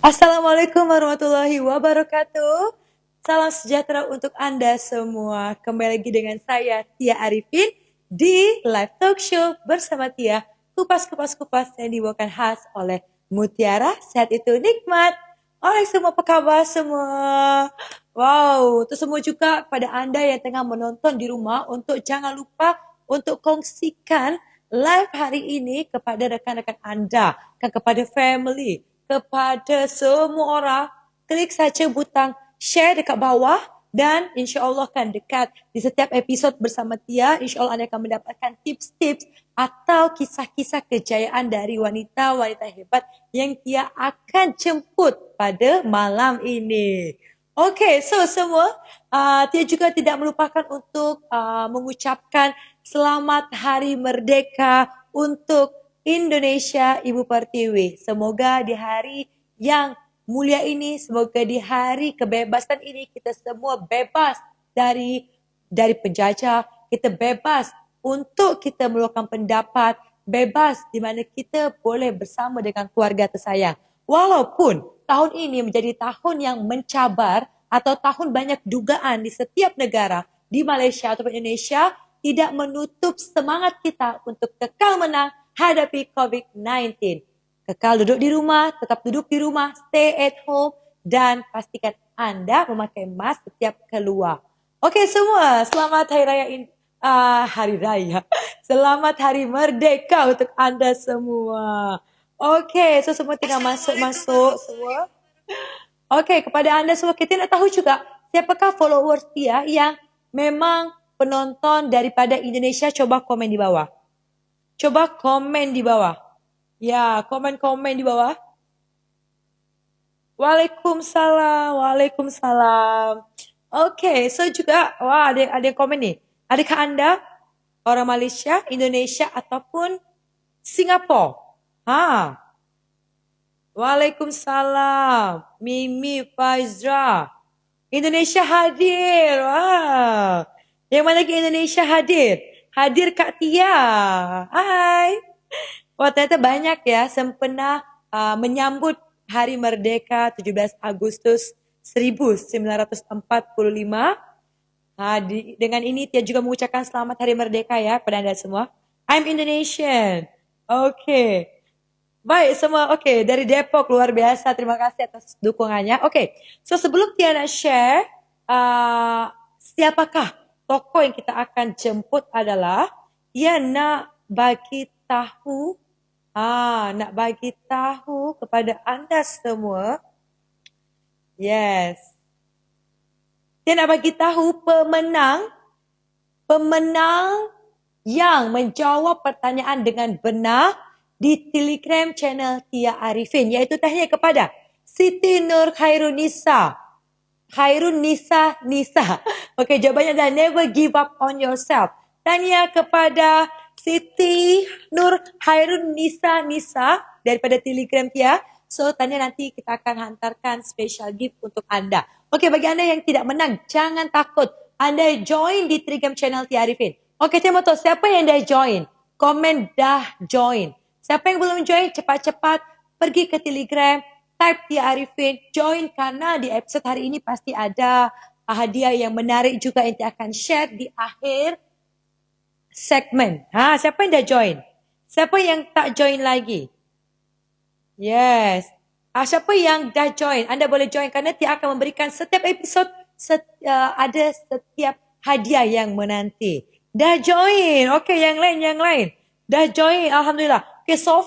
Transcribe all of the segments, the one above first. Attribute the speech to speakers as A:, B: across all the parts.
A: Assalamualaikum warahmatullahi wabarakatuh. Salam sejahtera untuk Anda semua. Kembali lagi dengan saya Tia Arifin di Live Talk Show bersama Tia. Kupas-kupas yang dibawakan khas oleh Mutiara. Sehat itu nikmat. Oleh semua, apa kabar semua? Wow, itu semua juga pada Anda yang tengah menonton di rumah untuk jangan lupa untuk kongsikan live hari ini kepada rekan-rekan Anda, kepada family, kepada semua orang. Klik saja butang share dekat bawah dan insya-Allah kan dekat di setiap episod bersama Tia, insya-Allah Anda akan mendapatkan tips-tips atau kisah-kisah kejayaan dari wanita-wanita hebat yang Tia akan jemput pada malam ini. Okay, so semua, Tia juga tidak melupakan untuk mengucapkan Selamat Hari Merdeka untuk Indonesia Ibu Pertiwi. Semoga di hari yang mulia ini, semoga di hari kebebasan ini kita semua bebas dari penjajah, kita bebas untuk kita meluahkan pendapat, bebas di mana kita boleh bersama dengan keluarga tersayang. Walaupun tahun ini menjadi tahun yang mencabar atau tahun banyak dugaan di setiap negara, di Malaysia atau Indonesia, tidak menutup semangat kita untuk kekal menang hadapi COVID-19. Kekal duduk di rumah, tetap duduk di rumah, stay at home, dan pastikan Anda memakai mask setiap keluar. Oke semua, selamat Hari Raya. Selamat Hari Merdeka untuk Anda semua. Oke, so semua tinggal masuk semua. Oke, kepada Anda semua, kita nak tahu juga siapakah followers dia yang memang penonton daripada Indonesia. Coba komen di bawah. Coba komen di bawah. Ya, komen-komen di bawah. Waalaikumsalam, waalaikumsalam. Oke, so juga, wah ada yang komen nih. Adakah Anda orang Malaysia, Indonesia ataupun Singapura? Waalaikumsalam. Mimi Faizra. Indonesia hadir. Wah. Yang mana lagi Indonesia hadir? Hadir Kak Tia. Hai. Wah, ternyata banyak ya sempena menyambut Hari Merdeka 17 Agustus 1945. Dengan ini Tia juga mengucapkan selamat Hari Merdeka ya kepada Anda semua. I'm Indonesian. Okay. Baik semua, okay. Dari Depok, luar biasa. Terima kasih atas dukungannya. Okay. So sebelum Tia nak share, siapakah tokoh yang kita akan jemput adalah Tia nak bagi tahu kepada Anda semua. Yes. Tia nak bagi tahu pemenang yang menjawab pertanyaan dengan benar di Telegram channel Tia Arifin, iaitu tahniah kepada Siti Nur Khairun Nisa. Okey, jawabannya adalah never give up on yourself. Tahniah kepada Siti Nur Khairun Nisa daripada Telegram Tia. So, tahniah, nanti kita akan hantarkan special gift untuk anda. Okey, bagi anda yang tidak menang, jangan takut. Anda join di Telegram channel Tia Arifin. Okey, Tia mau tahu siapa yang dah join? Komen dah join. Siapa yang belum join, cepat-cepat pergi ke Telegram, type Tia Arifin, join, karena di episode hari ini pasti ada hadiah yang menarik juga yang Tia akan share di akhir segmen. Siapa yang dah join? Siapa yang tak join lagi? Yes. Siapa yang dah join? Anda boleh join kerana Tia akan memberikan setiap episod ada setiap hadiah yang menanti. Dah join. Okey, yang lain. Dah join, alhamdulillah. Okay, so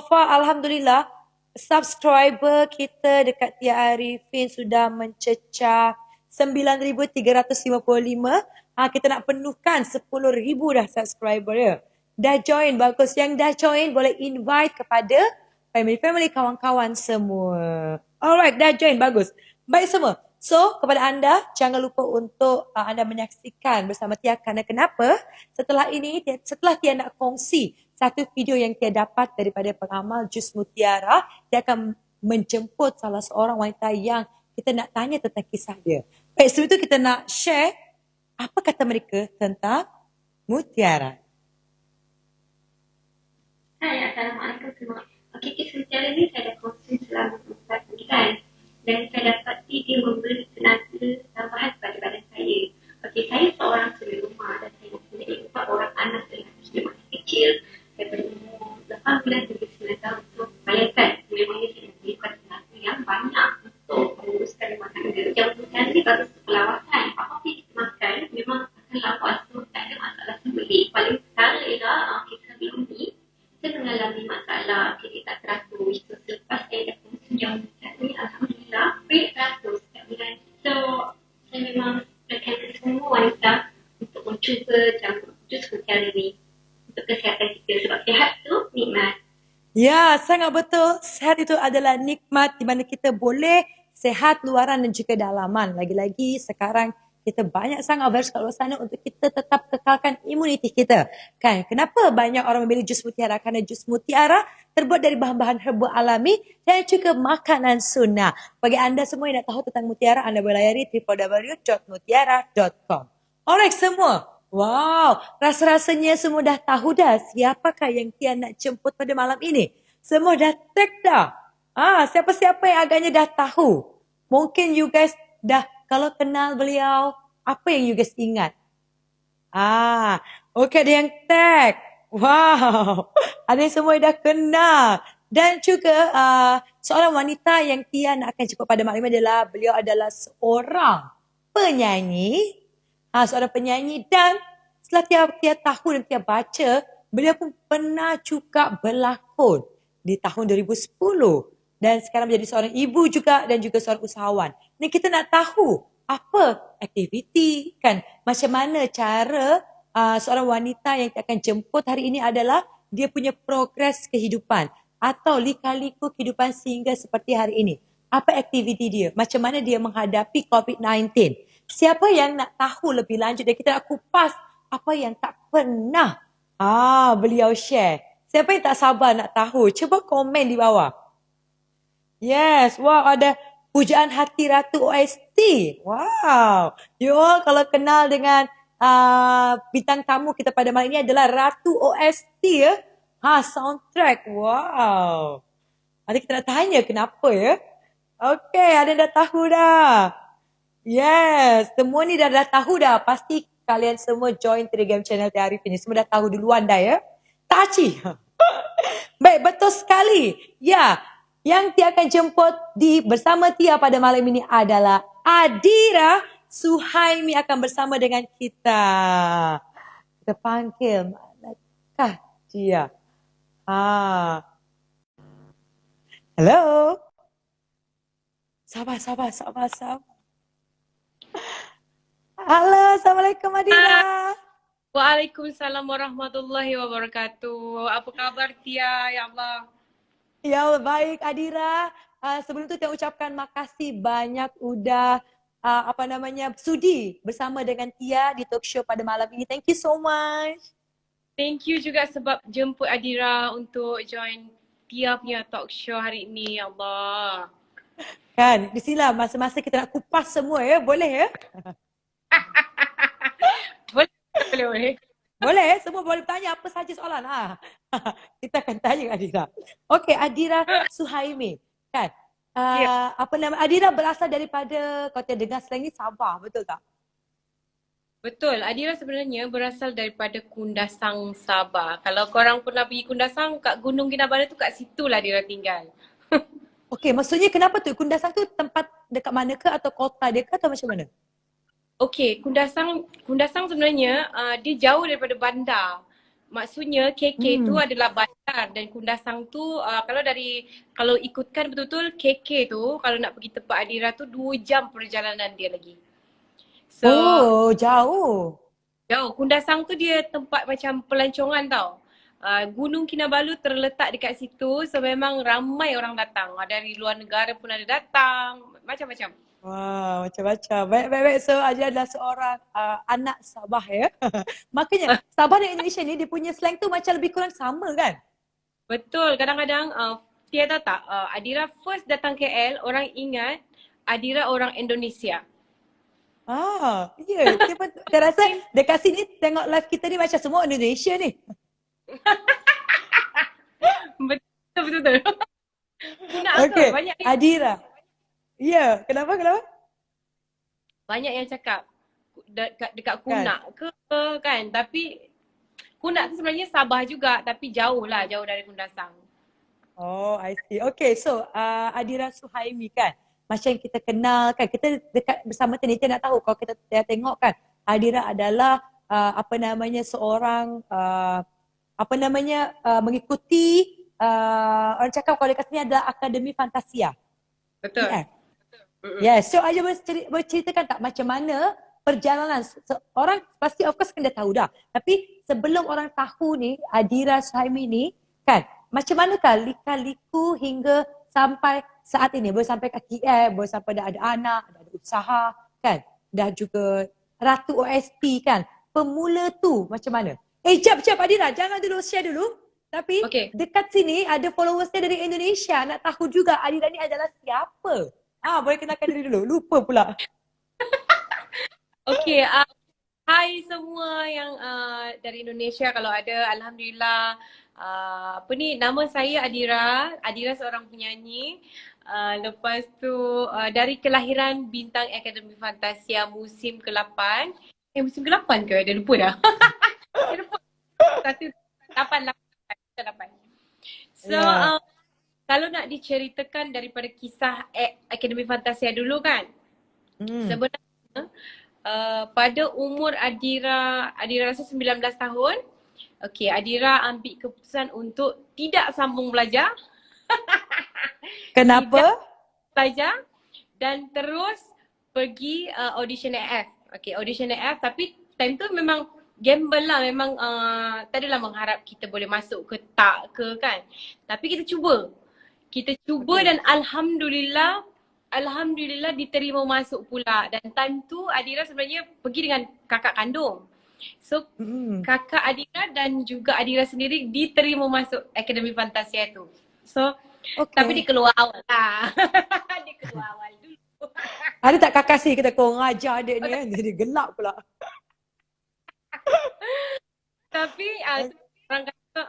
A: far alhamdulillah subscriber kita dekat Tia Arifin sudah mencecah 9,355. Kita nak penuhkan 10,000 dah subscriber ya. Dah join, bagus. Yang dah join boleh invite kepada family, kawan-kawan semua. Alright, dah join, bagus. Baik semua. So, kepada anda, jangan lupa untuk anda menyaksikan bersama Tia. Kerana kenapa? Setelah Tia nak kongsi satu video yang Tia dapat daripada pengamal Jus Mutiara, Tia akan menjemput salah seorang wanita yang kita nak tanya tentang kisah dia. Baik, sebelum itu kita nak share apa kata mereka tentang Mutiara.
B: Hai, Assalamualaikum semua. Okey, kisah Mutiara ni saya dah kongsi selama campur jus mutiara ni untuk kesihatan kita, sebab sihat tu nikmat.
A: Ya, sangat betul. Sehat itu adalah nikmat di mana kita boleh sehat luaran dan juga dalaman. Lagi-lagi sekarang kita banyak sangat virus kat luar sana untuk kita tetap kekalkan imuniti kita. Kan? Kenapa banyak orang memilih jus mutiara? Kerana jus mutiara terbuat dari bahan-bahan herba alami dan juga makanan sunnah. Bagi anda semua yang nak tahu tentang mutiara, anda boleh layari www.mutiara.com. Alright semua. Wow, rasa-rasanya semua dah tahu dah siapakah yang Tian nak jemput pada malam ini. Semua dah tag dah. Siapa-siapa yang agaknya dah tahu. Mungkin you guys dah, kalau kenal beliau, apa yang you guys ingat? Okay, ada yang tag. Wow, ada yang semua dah kenal. Dan juga seorang wanita yang Tian akan jemput pada malam ini adalah, beliau adalah seorang penyanyi. Seorang penyanyi, dan setelah Tia tahu dan Tia baca, beliau pun pernah juga berlakon di tahun 2010 dan sekarang menjadi seorang ibu juga dan juga seorang usahawan. Ni kita nak tahu apa aktiviti, kan, macam mana cara seorang wanita yang kita akan jemput hari ini adalah dia punya progres kehidupan atau lika-liku kehidupan sehingga seperti hari ini. Apa aktiviti dia? Macam mana dia menghadapi COVID-19? Siapa yang nak tahu lebih lanjut dan kita nak kupas apa yang tak pernah beliau share. Siapa yang tak sabar nak tahu? Cuba komen di bawah. Yes, wow, ada pujaan hati Ratu OST. Wow, you all kalau kenal dengan bintang tamu kita pada malam ini adalah Ratu OST ya. Soundtrack, wow. Nanti kita nak tanya kenapa ya. Okay, ada yang dah tahu dah. Yes, semua ni dah tahu dah. Pasti kalian semua join Telegram channel Tia Arifin ni. Semua dah tahu duluan dah ya. Taci. Baik, betul sekali. Ya, yang Tia akan jemput bersama Tia pada malam ini adalah Adira Suhaimi akan bersama dengan kita. Kita panggil, manakah dia? Hello. Sabar. Halo, Assalamualaikum Adira.
C: Waalaikumsalam warahmatullahi wabarakatuh. Apa kabar Tia? Ya Allah.
A: Ya Allah, baik Adira. Sebelum itu Tia ucapkan makasih banyak udah sudi bersama dengan Tia di talk show pada malam ini. Thank you so much.
C: Thank you juga sebab jemput Adira untuk join Tia punya talk show hari ini. Ya Allah.
A: Kan, di sinilah masa-masa kita nak kupas semua ya. Boleh ya?
C: Boleh.
A: Boleh, semua boleh tanya apa saja soalan. Kita akan tanya Adira. Okey, Adira Suhaimi. Kan? Adira berasal daripada, kalau kita dengar slang ni, Sabah, betul tak?
C: Betul. Adira sebenarnya berasal daripada Kundasang, Sabah. Kalau korang pernah pergi Kundasang, kat Gunung Kinabalu tu kat situlah Adira tinggal.
A: Okey, maksudnya kenapa tu? Kundasang tu tempat dekat mana ke atau kota dia ke atau macam mana?
C: Okey, Kundasang sebenarnya dia jauh daripada bandar. Maksudnya KK tu adalah bandar dan Kundasang tu kalau ikutkan betul-betul KK tu kalau nak pergi tempat Adira tu 2 jam perjalanan dia lagi.
A: So, jauh.
C: Jauh. Kundasang tu dia tempat macam pelancongan tau. Gunung Kinabalu terletak dekat situ, so memang ramai orang datang. Dari luar negara pun ada datang, macam-macam.
A: Wah, macam-macam. Baik. So, Adira adalah seorang anak Sabah ya. Makanya, Sabah dan Indonesia ni dia punya slang tu macam lebih kurang sama kan?
C: Betul. Kadang-kadang, Tia tahu tak, Adira first datang KL, orang ingat Adira orang Indonesia.
A: Ya. Saya rasa dekat sini tengok live kita ni macam semua Indonesia ni.
C: Betul. Kunak
A: okay.
C: ke? Banyak
A: Adira. Ya, kenapa?
C: Banyak yang cakap dekat Kunak ke kan. Tapi Kunak tu sebenarnya Sabah juga tapi jauh dari Kundasang.
A: Oh, I see. Okay, so Adira Suhaimi kan. Macam yang kita kenal kan. Kita dekat bersama Tia nak tahu kalau kita tengok kan. Adira adalah seorang mengikuti orang cakap kalau dekat sini adalah Akademi Fantasia.
C: Betul.
A: Yeah. So, Aja boleh ceritakan tak macam mana perjalanan orang pasti of course kan dah tahu dah. Tapi sebelum orang tahu ni Adira Suhaimi ni kan, macam manakah lika-liku hingga sampai saat ini, boleh sampai ke KL, boleh sampai dah ada anak, dah ada usaha kan, dah juga Ratu OST kan. Pemula tu macam mana? Jap Adira, jangan dulu share dulu. Tapi dekat sini ada followers dia dari Indonesia. Nak tahu juga Adira ni adalah siapa? Boleh kenalkan diri dulu. Lupa pula.
C: Okay, hai semua yang dari Indonesia kalau ada. Alhamdulillah. Nama saya Adira. Adira seorang penyanyi. Lepas tu dari kelahiran bintang Akademi Fantasia musim ke-8. Musim ke-8 ke? Dah lupa dah. Satu 8. So kalau nak diceritakan daripada kisah Akademi Fantasia dulu kan, sebenarnya pada umur Adira rasa 19 tahun, Adira ambil keputusan untuk tidak sambung belajar.
A: Kenapa?
C: Tidak belajar dan terus pergi audition AF. Audition AF, tapi time tu memang gamble lah, memang tak adalah mengharap kita boleh masuk ke tak ke kan. Tapi kita cuba dan alhamdulillah diterima masuk pula. Dan time tu Adira sebenarnya pergi dengan kakak kandung. So kakak Adira dan juga Adira sendiri diterima masuk Akademi Fantasia tu. So tapi dia keluar awal lah. Dia keluar awal dulu.
A: Ada tak kakak si kata kau ngajar adik ni kan, jadi gelap pula.
C: Tapi orang kata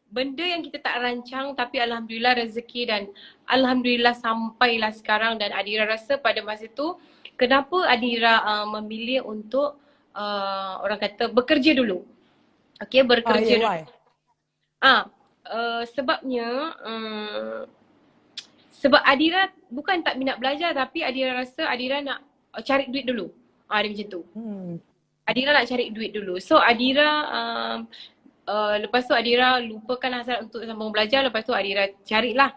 C: benda yang kita tak rancang tapi alhamdulillah rezeki dan alhamdulillah sampailah sekarang. Dan Adira rasa pada masa tu kenapa Adira memilih untuk orang kata bekerja dulu. Bekerja dulu. Sebabnya sebab Adira bukan tak minat belajar tapi Adira rasa Adira nak cari duit dulu. Dia macam tu. Adira nak cari duit dulu. So Adira lepas tu Adira lupakan hasrat untuk sambung belajar. Lepas tu Adira carilah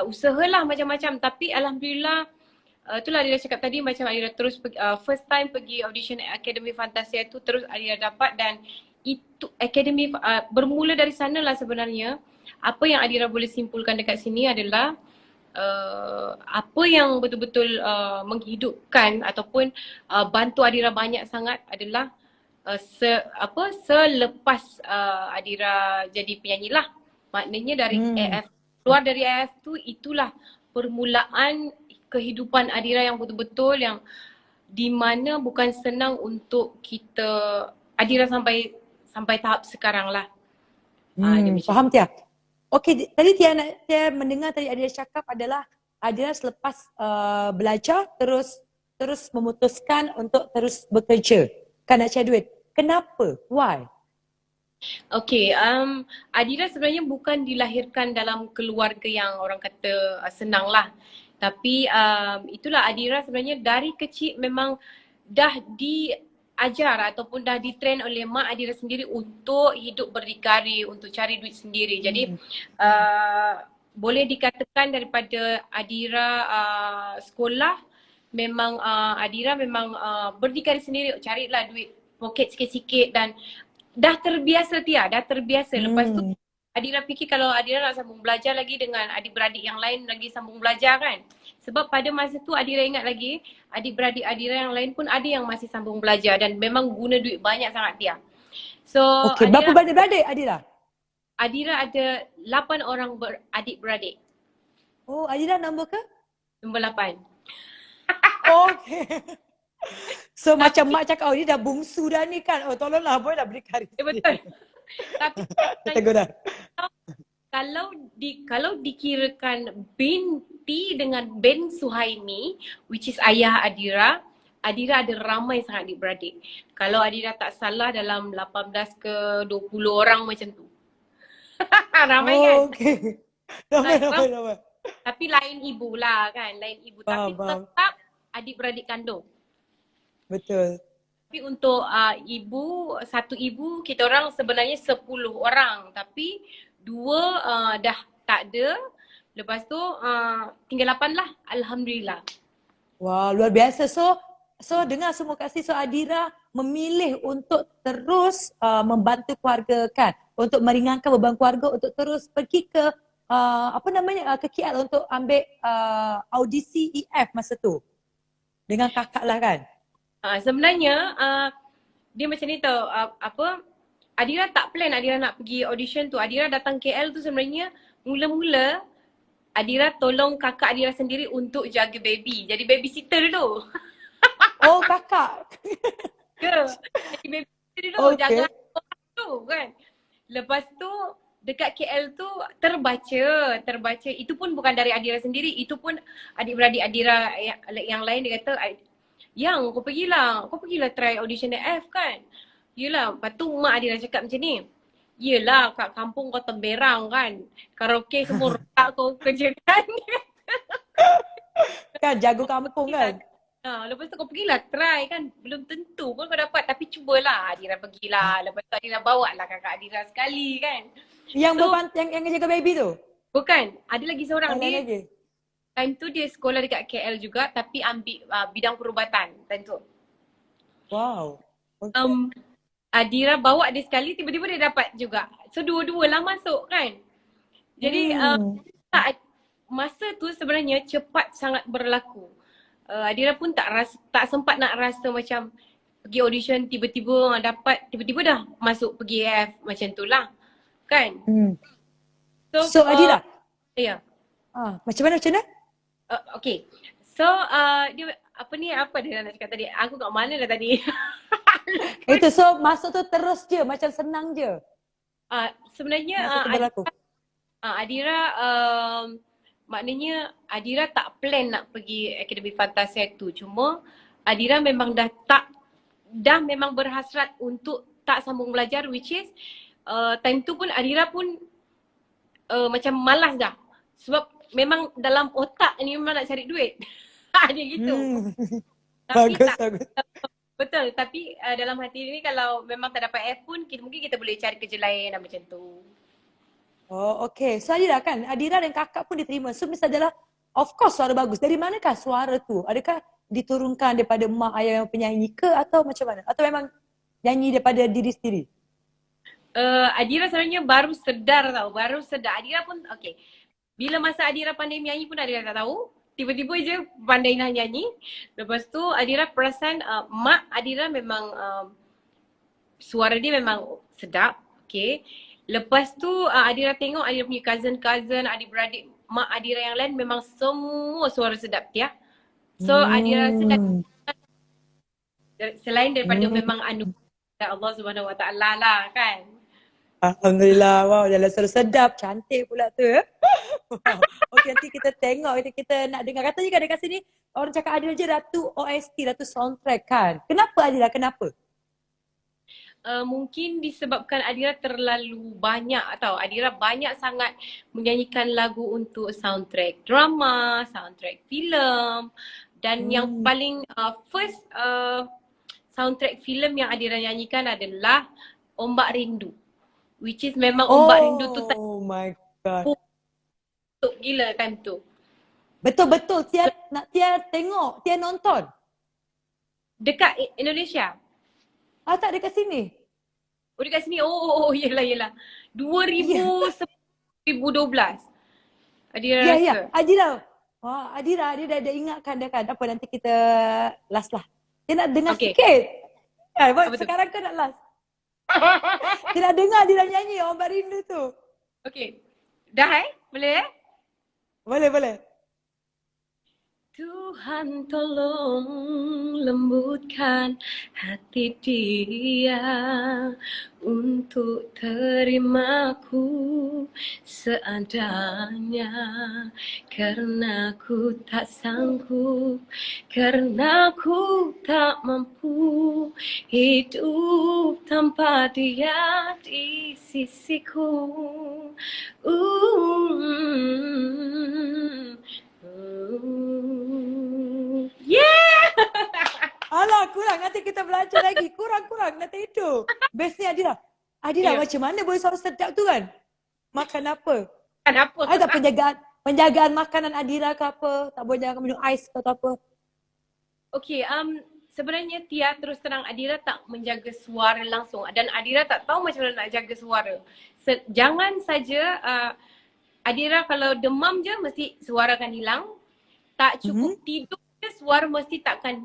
C: usahalah macam-macam. Tapi alhamdulillah itulah Adira cakap tadi, macam Adira terus first time pergi audition Akademi Fantasia tu terus Adira dapat. Dan itu Akademi bermula dari sanalah sebenarnya. Apa yang Adira boleh simpulkan dekat sini adalah apa yang betul-betul menghidupkan ataupun bantu Adira banyak sangat adalah selepas Adira jadi penyanyi lah. Maknanya dari AF, keluar dari AF tu itulah permulaan kehidupan Adira yang betul-betul yang di mana bukan senang untuk kita Adira sampai tahap sekarang lah.
A: Faham Tia? Okey, tadi Tia mendengar tadi Adira cakap adalah Adira selepas belajar terus memutuskan untuk terus bekerja kan nak cari duit. Kenapa? Why?
C: Adira sebenarnya bukan dilahirkan dalam keluarga yang orang kata senang lah. Tapi itulah Adira sebenarnya dari kecil memang dah diajar ataupun dah ditrain oleh mak Adira sendiri untuk hidup berdikari, untuk cari duit sendiri. Jadi boleh dikatakan daripada Adira sekolah memang Adira memang berdikari sendiri, carilah duit poket sikit-sikit dan dah terbiasa dah terbiasa. Lepas tu Adira fikir kalau Adira nak sambung belajar lagi dengan adik-beradik yang lain lagi sambung belajar kan. Sebab pada masa tu Adira ingat lagi adik-beradik Adira yang lain pun ada yang masih sambung belajar dan memang guna duit banyak sangat Tia. So
A: berapa banyak beradik Adira?
C: Adira ada 8 orang adik-beradik.
A: Adira nombor ke?
C: Nombor 8.
A: So macam mak cakap dia dah bungsu dah ni kan. Tolonglah boleh dah berdikari.
C: Betul. Tapi kalau dikirakan binti dengan Ben Suhaimi, which is ayah Adira, Adira ada ramai sangat adik-beradik. Kalau Adira tak salah dalam 18 ke 20 orang macam tu. Ramai kan? Ramai. Tapi lain ibu lah kan, lain ibu. Tapi tetap adik-beradik kandung.
A: Betul.
C: Tapi untuk satu ibu kita orang sebenarnya 10 orang tapi 2 dah tak ada. Lepas tu tinggal 8 lah, alhamdulillah.
A: Wah, luar biasa. So So dengar semua kasih, so Adira memilih untuk terus membantu keluarga kan, untuk meringankan beban keluarga, untuk terus pergi ke apa namanya ke KL untuk ambil audisi EF masa tu dengan kakak lah kan.
C: Sebenarnya dia macam ni tau, apa, Adira tak plan Adira nak pergi audition tu. Adira datang KL tu sebenarnya mula-mula Adira tolong kakak Adira sendiri untuk jaga baby. Jadi babysitter dulu.
A: Oh kakak.
C: Ke? Jadi babysitter dulu,
A: Okay.
C: jaga orang tu kan. Lepas tu dekat KL tu terbaca. Itu pun bukan dari Adira sendiri, itu pun adik-beradik Adira yang lain dia kata, yang kau pergilah try audition F kan. Yelah, lepas tu mak Adira cakap macam ni. Yelah, kat kampung kau temberang kan. Karaoke semua rosak kau kerjakan.
A: Kan jago kampung kan.
C: Lepas tu kau pergilah try kan. Belum tentu pun kau dapat, tapi cubalah. Adira pergilah. Lepas tu Adira bawa lah kakak Adira sekali kan.
A: Yang
C: So,
A: yang jaga baby tu.
C: bukan, ada lagi seorang
A: Ada
C: dia.
A: lagi.
C: Time tu dia sekolah dekat KL juga, tapi ambil bidang perubatan time tu.
A: Wow. Okay.
C: Adira bawa dia sekali, tiba-tiba dia dapat juga. So dua-dua lah masuk kan. Jadi masa tu sebenarnya cepat sangat berlaku. Adira pun tak sempat nak rasa macam pergi audition tiba-tiba dapat, tiba-tiba dah masuk pergi AF macam tu lah. Kan?
A: So Adira.
C: Ya.
A: Macam mana?
C: Okay. So dia apa dia nak cakap tadi? Aku kat mana dah tadi?
A: Itu so masuk tu terus je, macam senang je.
C: Sebenarnya Adira maknanya Adira tak plan nak pergi Akademi Fantasia tu. Cuma Adira memang dah memang berhasrat untuk tak sambung belajar, which is time tu pun Adira pun macam malas dah. Sebab memang dalam otak ni memang nak cari duit. Dia gitu. Tapi
A: Bagus.
C: Betul, tapi dalam hati ni kalau memang tak dapat F pun mungkin kita boleh cari kerja lain macam tu.
A: Oh okay. So Adira kan, Adira dan kakak pun diterima. So misalnya adalah of course suara bagus. Dari manakah suara tu? Adakah diturunkan daripada mak ayah yang penyanyi ke atau macam mana? Atau memang nyanyi daripada diri sendiri?
C: Adira sebenarnya baru sedar. Adira pun okay. Bila masa Adira pandai menyanyi pun Adira tak tahu. Tiba-tiba je pandai nak nyanyi. Lepas tu Adira perasan mak Adira memang suara dia memang sedap. Okay. Lepas tu Adira tengok Adira punya cousin, adik-beradik mak Adira yang lain memang semua suara sedap dia. So Adira sedap. Selain daripada memang anugerah Allah Subhanahu Wa Taala lah kan.
A: Alhamdulillah. Wow, jalan suara sedap, cantik pula tu. Wow. Okay, nanti kita tengok, kita nak dengar. Katanya kan dekat sini orang cakap Adira je Ratu OST, Ratu Soundtrack kan. Kenapa Adira? Kenapa?
C: Mungkin disebabkan Adira terlalu banyak Adira banyak sangat menyanyikan lagu untuk soundtrack drama, soundtrack filem, dan yang paling first soundtrack filem yang Adira nyanyikan adalah Ombak Rindu, which is memang Ombak Rindu tu
A: my god,
C: gila time tu.
A: Betul-betul. Tia tengok, Tia nonton
C: dekat Indonesia.
A: Tak dekat sini.
C: Oh dekat sini. Oh yelah. 2012. Adira rasa.
A: Ya. Adira. Wah, Adira dia dah ingatkan dah kan. Apa nanti kita last lah. Dia nak dengar sikit. Sekarang kan nak last. Dia nak dengar Adira nyanyi Ombak Rindu tu.
C: Okay. Dah Boleh
A: Boleh.
C: Tuhan tolong lembutkan hati dia untuk terimaku seadanya, karena ku tak sanggup, karena ku tak mampu hidup tanpa dia di sisiku. Yeah!
A: Alah, kurang. Nanti kita belajar lagi. Kurang. Nanti itu. Bestnya Adira, macam mana boleh suara sedap tu kan? Makan apa? Ada penjagaan makanan Adira ke apa? Tak boleh jangan minum ais ke atau apa?
C: Okay, sebenarnya Tia terus terang Adira tak menjaga suara langsung dan Adira tak tahu macam mana nak jaga suara. Jangan saja Adira kalau demam je mesti suara akan hilang. Tak cukup tidur je suara mesti takkan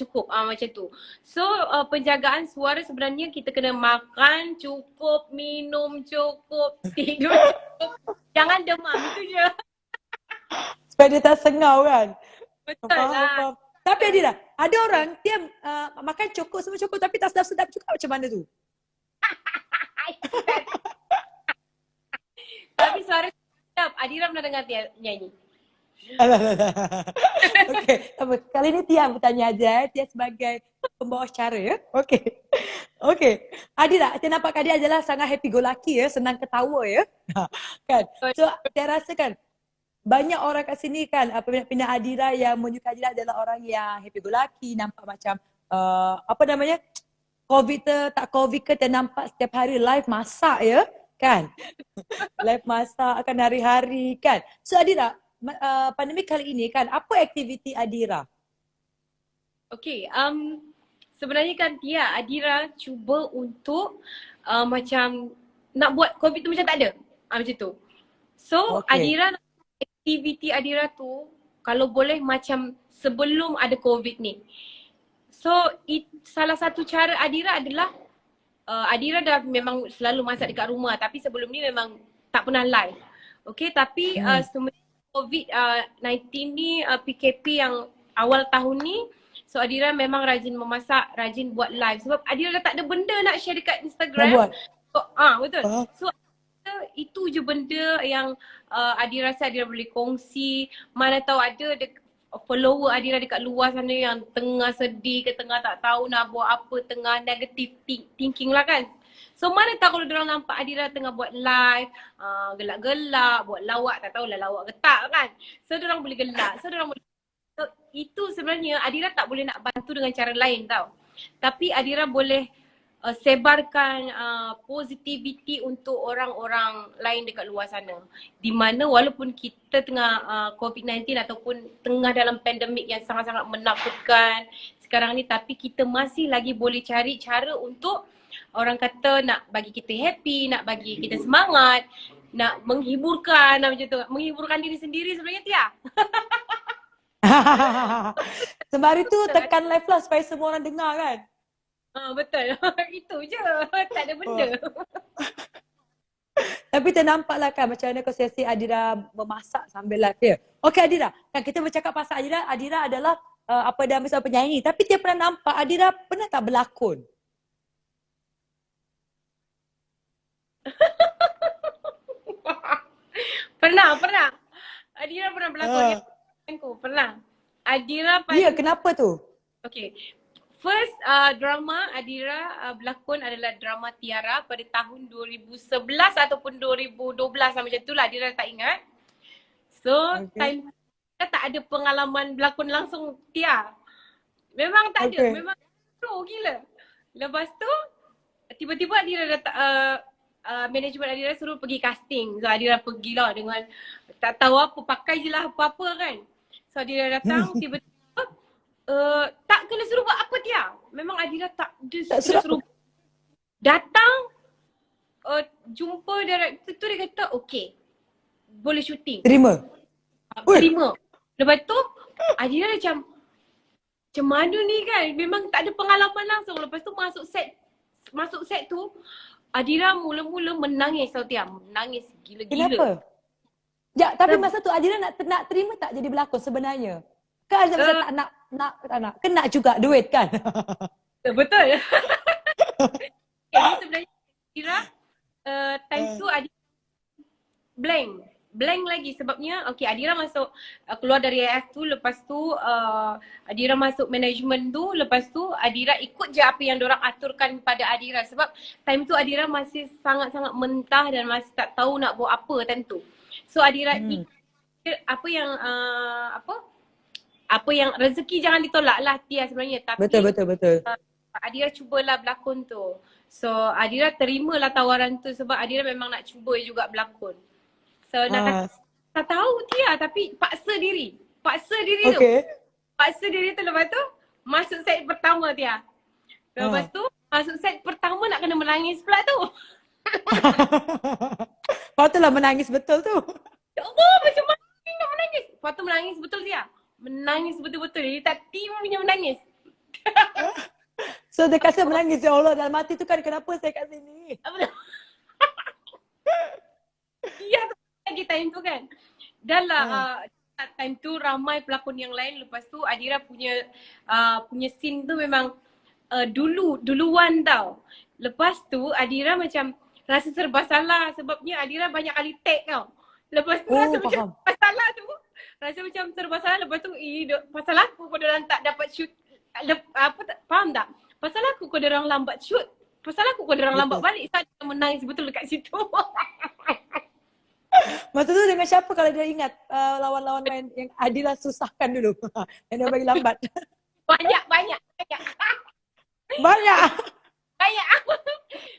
C: cukup macam tu. So penjagaan suara sebenarnya kita kena makan cukup, minum cukup, tidur cukup. Jangan demam, itu je.
A: Supaya dia tak sengau kan.
C: Betul lah.
A: Tapi Adira, ada orang dia makan cukup semua cukup tapi tak sedap-sedap juga, macam mana tu?
C: Tapi suara sedap. Adira pernah dengar Tia nyanyi?
A: Okey, kali ni Tia bertanya aja, Tia sebagai pembawa acara ya. Okey. Adira, Tia nampak Tia adalah sangat happy go lucky ya, senang ketawa ya. Kan. So Tia rasa kan banyak orang kat sini kan, peminat-peminat Adira yang menyukai Adira adalah orang yang happy go lucky, nampak macam apa namanya? COVID tak COVID ke, Tia nampak setiap hari live masak ya, kan? Live masak akan hari-hari kan. So Adira, pandemik kali ini kan, apa aktiviti Adira?
C: Okay, sebenarnya kan Tia, Adira cuba untuk macam nak buat COVID tu macam tak ada. Macam tu. So Adira, aktiviti Adira tu kalau boleh macam sebelum ada COVID ni. So salah satu cara Adira adalah Adira dah memang selalu masak dekat rumah tapi sebelum ni memang tak pernah live. Okay, tapi semenjak COVID-19 ni, PKP yang awal tahun ni, so Adira memang rajin memasak, rajin buat live sebab Adira dah tak ada benda nak share dekat Instagram. So, betul. So itu je benda yang Adira rasa Adira boleh kongsi. Mana tahu ada follower Adira dekat luar sana yang tengah sedih ke, tengah tak tahu nak buat apa, tengah negative thinking lah kan. So mana tahu kalau diorang nampak Adira tengah buat live, gelak-gelak, buat lawak, tak tahulah lawak ke tak kan. So diorang boleh gelak, so itu sebenarnya Adira tak boleh nak bantu dengan cara lain tau. Tapi Adira boleh sebarkan positivity untuk orang-orang lain dekat luar sana. Di mana walaupun kita tengah COVID-19 ataupun tengah dalam pandemik yang sangat-sangat menakutkan sekarang ni, tapi kita masih lagi boleh cari cara untuk orang kata nak bagi kita happy, nak bagi kita semangat, nak menghiburkan, macam tu. Menghiburkan diri sendiri sebenarnya Tia.
A: Sembari tu tekan live lah supaya semua orang dengar kan.
C: Betul. Itu je. Tak ada benda.
A: Tapi ternampaklah kan macam mana konsesi Adira memasak sambil live ya. Okey Adira, kan kita bercakap pasal Adira. Adira adalah misalnya penyanyi. Tapi dia pernah nampak Adira pernah tak berlakon?
C: Pernah. Adira pernah berlakon. Pernah. Adira
A: Ya, kenapa tu?
C: Okay. First drama Adira berlakon adalah drama Tiara pada tahun 2011 ataupun 2012 macam tu lah, Adira tak ingat. So time kita tak ada pengalaman berlakon langsung Tia. Memang tak ada, memang pro gila. Lepas tu tiba-tiba Adira manajemen Adira suruh pergi casting. So Adira pergilah dengan tak tahu apa, pakai je lah apa-apa kan. So Adira datang tiba-tiba tak kena suruh buat apa Tia. Memang Adira tak suruh datang jumpa director tu, dia kata okey, boleh syuting.
A: Terima.
C: Lepas tu Adira macam mana ni kan, memang tak ada pengalaman langsung. Lepas tu masuk set tu Adira mula-mula menangis tau Tia, menangis gila-gila.
A: Kenapa? Ya, tapi masa tu Adira nak terima tak jadi berlakon sebenarnya? Kan Adira tak nak. Kena juga duit kan?
C: Betul. Jadi sebenarnya Adira time tu Adira blank lagi sebabnya Adira masuk keluar dari AF tu, lepas tu Adira masuk management tu, lepas tu Adira ikut je apa yang diorang aturkan pada Adira sebab time tu Adira masih sangat-sangat mentah dan masih tak tahu nak buat apa tentu. So Adira ikut apa yang rezeki jangan ditolak lah Tia sebenarnya, tapi
A: betul.
C: Adira cubalah berlakon tu. So Adira terimalah tawaran tu sebab Adira memang nak cuba juga berlakon. So nak tak tahu Tia, tapi paksa diri tu. Paksa diri tu lepas tu masuk set pertama Tia. Lepas tu masuk set pertama nak kena menangis pula tu.
A: Patutlah menangis betul tu.
C: Ya Allah, macam mana ni nak menangis? Lepas tu menangis betul Tia. Menangis betul-betul. Dia tak tim punya menangis.
A: So dia kata menangis, ya Allah, dalam hati tu kan kenapa saya kat sini.
C: Ya tu lagi time tu kan. Dan lah time tu ramai pelakon yang lain. Lepas tu Adira punya scene tu memang duluan tau. Lepas tu Adira macam rasa serba salah sebabnya Adira banyak kali take tau. Lepas tu rasa macam serba salah tu. Rasa macam serba salah, lepas tu pasal aku kau orang tak dapat shoot. Faham tak? Pasal aku kau orang lambat shoot. Pasal aku kau orang lambat balik. Saya menangis betul dekat situ.
A: Masa tu dengan siapa kalau dia ingat lawan-lawan main yang Adila susahkan dulu. Yang dia bagi lambat.
C: Banyak.
A: Banyak.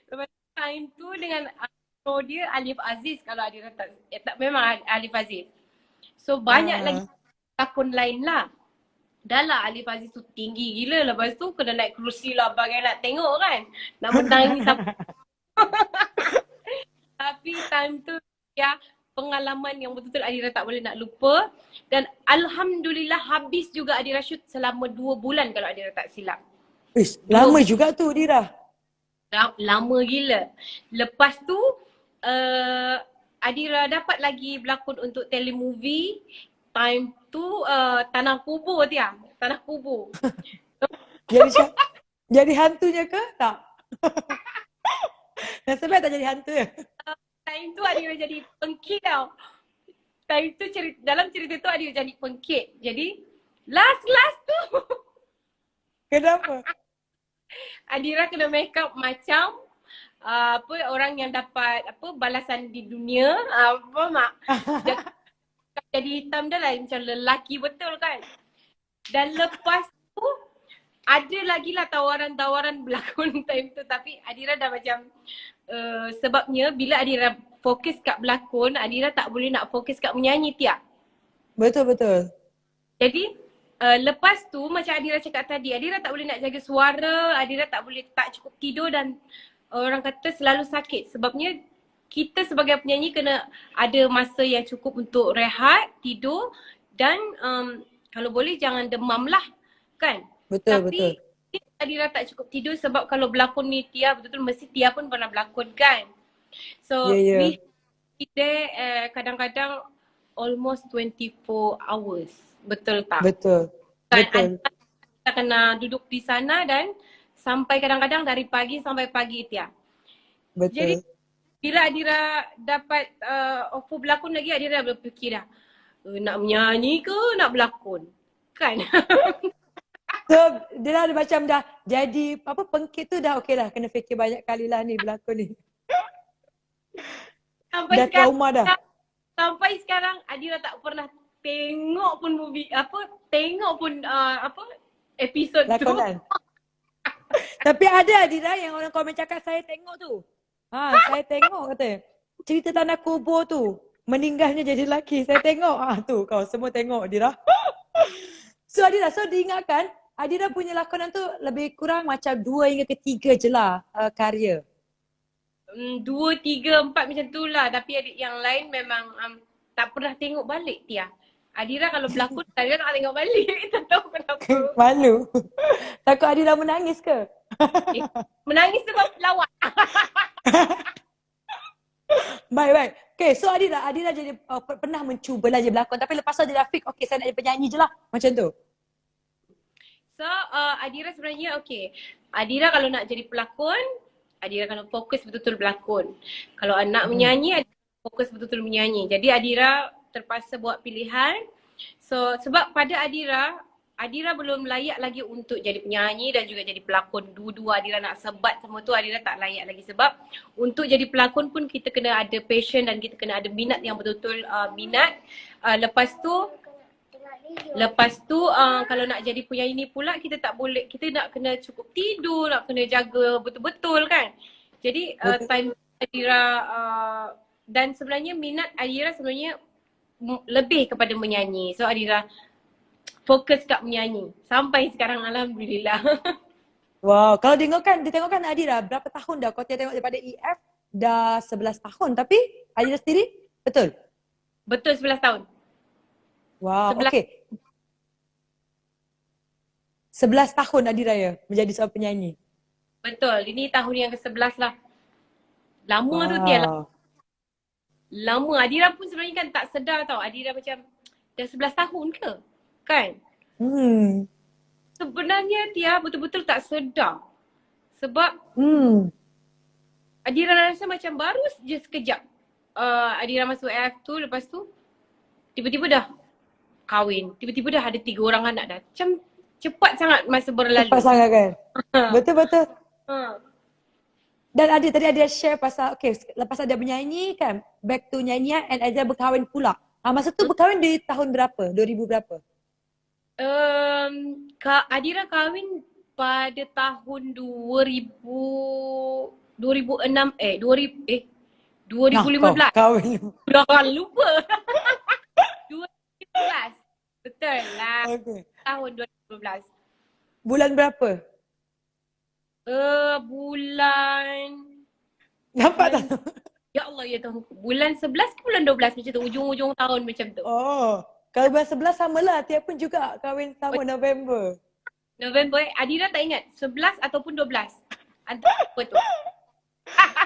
C: Lepas time tu dengan dia Alif Aziz kalau Adira tak memang Alif Aziz. So banyak lagi pelakon lain lah. Dah lah Alif Aziz tu tinggi gila. Lepas tu kena naik kerusi lah bagai nak tengok kan. Nak menangis apa. Tapi time tu ya pengalaman yang betul-betul Adira tak boleh nak lupa. Dan Alhamdulillah habis juga Adira shoot selama 2 bulan kalau Adira tak silap.
A: Ish, lama juga tu Dira.
C: Lama gila. Lepas tu Adira dapat lagi berlakon untuk telemovie. Time tu Tanah Kubur Tia. Tanah Kubur.
A: Jadi hantunya ke? Tak. Nasib baik tak jadi hantu ya?
C: Time tu Adira jadi pengkit tau. Time tu dalam cerita tu Adira jadi pengkit. Jadi last tu
A: Kenapa?
C: Adira kena make up macam orang yang dapat balasan di dunia, jadi hitam dah lah macam lelaki betul kan. Dan lepas tu ada lagi lah tawaran-tawaran berlakon time tu, tapi Adira dah macam sebabnya bila Adira fokus kat berlakon, Adira tak boleh nak fokus kat menyanyi Tia.
A: Betul.
C: Jadi lepas tu macam Adira cakap tadi, Adira tak boleh nak jaga suara, Adira tak cukup tidur dan orang kata selalu sakit. Sebabnya kita sebagai penyanyi kena ada masa yang cukup untuk rehat, tidur dan kalau boleh jangan demam lah kan.
A: Betul.
C: Tapi Adira tak cukup tidur sebab kalau berlakon ni Tia betul-betul mesti Tia pun pernah berlakon kan. So we there kadang-kadang almost 24 hours. Betul tak?
A: Betul.
C: Kita kena duduk di sana dan sampai kadang-kadang dari pagi sampai pagi Tia.
A: Betul.
C: Jadi bila Adira dapat offer berlakon lagi, Adira dah berfikir dah nak menyanyi ke nak berlakon kan.
A: So dia dah macam dah jadi pengkit tu dah okey dah, kena fikir banyak kali lah ni berlakon ni.
C: Sampai
A: dah trauma dah.
C: Sampai sekarang Adira tak pernah tengok pun movie episod
A: lakonan tu. Tapi ada Adira yang orang komen cakap saya tengok tu. Saya tengok kata. Cerita Tanah Kubur tu. Meninggalnya jadi lelaki. Saya tengok. Tu kau semua tengok Adira. So Adira, diingatkan Adira punya lakonan tu lebih kurang macam 2 hingga ke 3 je lah karya.
C: 2, 3, 4 macam tu lah. Tapi adik yang lain memang tak pernah tengok balik Tia. Adira kalau berlakon, Adira nak tengok balik. Tak tahu kenapa.
A: Malu. Takut Adira menangis ke?
C: Menangis sebab lawak.
A: Baik. Okay, so Adira jadi pernah mencuba lah je berlakon. Tapi lepas tu Adira fix, okay saya nak jadi penyanyi je lah. Macam tu.
C: So Adira sebenarnya Adira kalau nak jadi pelakon, Adira kena fokus betul-betul berlakon. Kalau nak menyanyi, Adira fokus betul-betul menyanyi. Jadi Adira terpaksa buat pilihan. So sebab pada Adira belum layak lagi untuk jadi penyanyi dan juga jadi pelakon. Dua-dua Adira nak sebat semua tu, Adira tak layak lagi. Sebab untuk jadi pelakon pun kita kena ada passion dan kita kena ada minat yang betul-betul minat. Lepas tu kalau nak jadi penyanyi ni pula kita tak boleh, kita nak kena cukup tidur, nak kena jaga betul-betul kan. Jadi time Adira dan sebenarnya minat Adira sebenarnya lebih kepada menyanyi. So Adira fokus kat menyanyi. Sampai sekarang alhamdulillah.
A: Wow, kalau ditengokkan Adira, berapa tahun dah kau tengok daripada EF? Dah 11 tahun. Tapi Adira sendiri, betul?
C: Betul 11 tahun.
A: Wow,
C: 11
A: okey. 11 tahun Adira ya menjadi seorang penyanyi.
C: betul. Ini tahun yang ke-11 lah. Lama tu Tia.
A: Wow.
C: Lama. Adira pun sebenarnya kan tak sedar tau. Adira macam dah 11 tahun ke? Kan?
A: Hmm.
C: Sebenarnya Tia betul-betul tak sedar. Sebab
A: Hmm.
C: Adira rasa macam baru je sekejap. Adira masuk AF tu, lepas tu tiba-tiba dah kahwin. Tiba-tiba dah ada 3 orang anak dah. Macam cepat sangat masa berlalu.
A: Cepat sangat kan? Betul-betul.
C: Ha.
A: Dan tadi ada share pasal, okay, lepas ada menyanyi kan, back to nyanyian and Adira berkahwin pula. Masa tu berkahwin di tahun berapa? 2000 berapa?
C: Adira kahwin pada tahun 2006 2015.
A: Kahwin.
C: Dah lupa. 2015. Betul lah.
A: Okay.
C: Tahun 2015.
A: Bulan berapa?
C: Bulan
A: Nampak tak?
C: Ya Allah ya Tuhan. Bulan 11 ke bulan 12 macam tu. Ujung-ujung tahun macam tu.
A: Oh, kalau bulan 11 sama lah. Tia pun juga kahwin sama November.
C: November. Adira tak ingat 11 ataupun 12. Antara apa tu?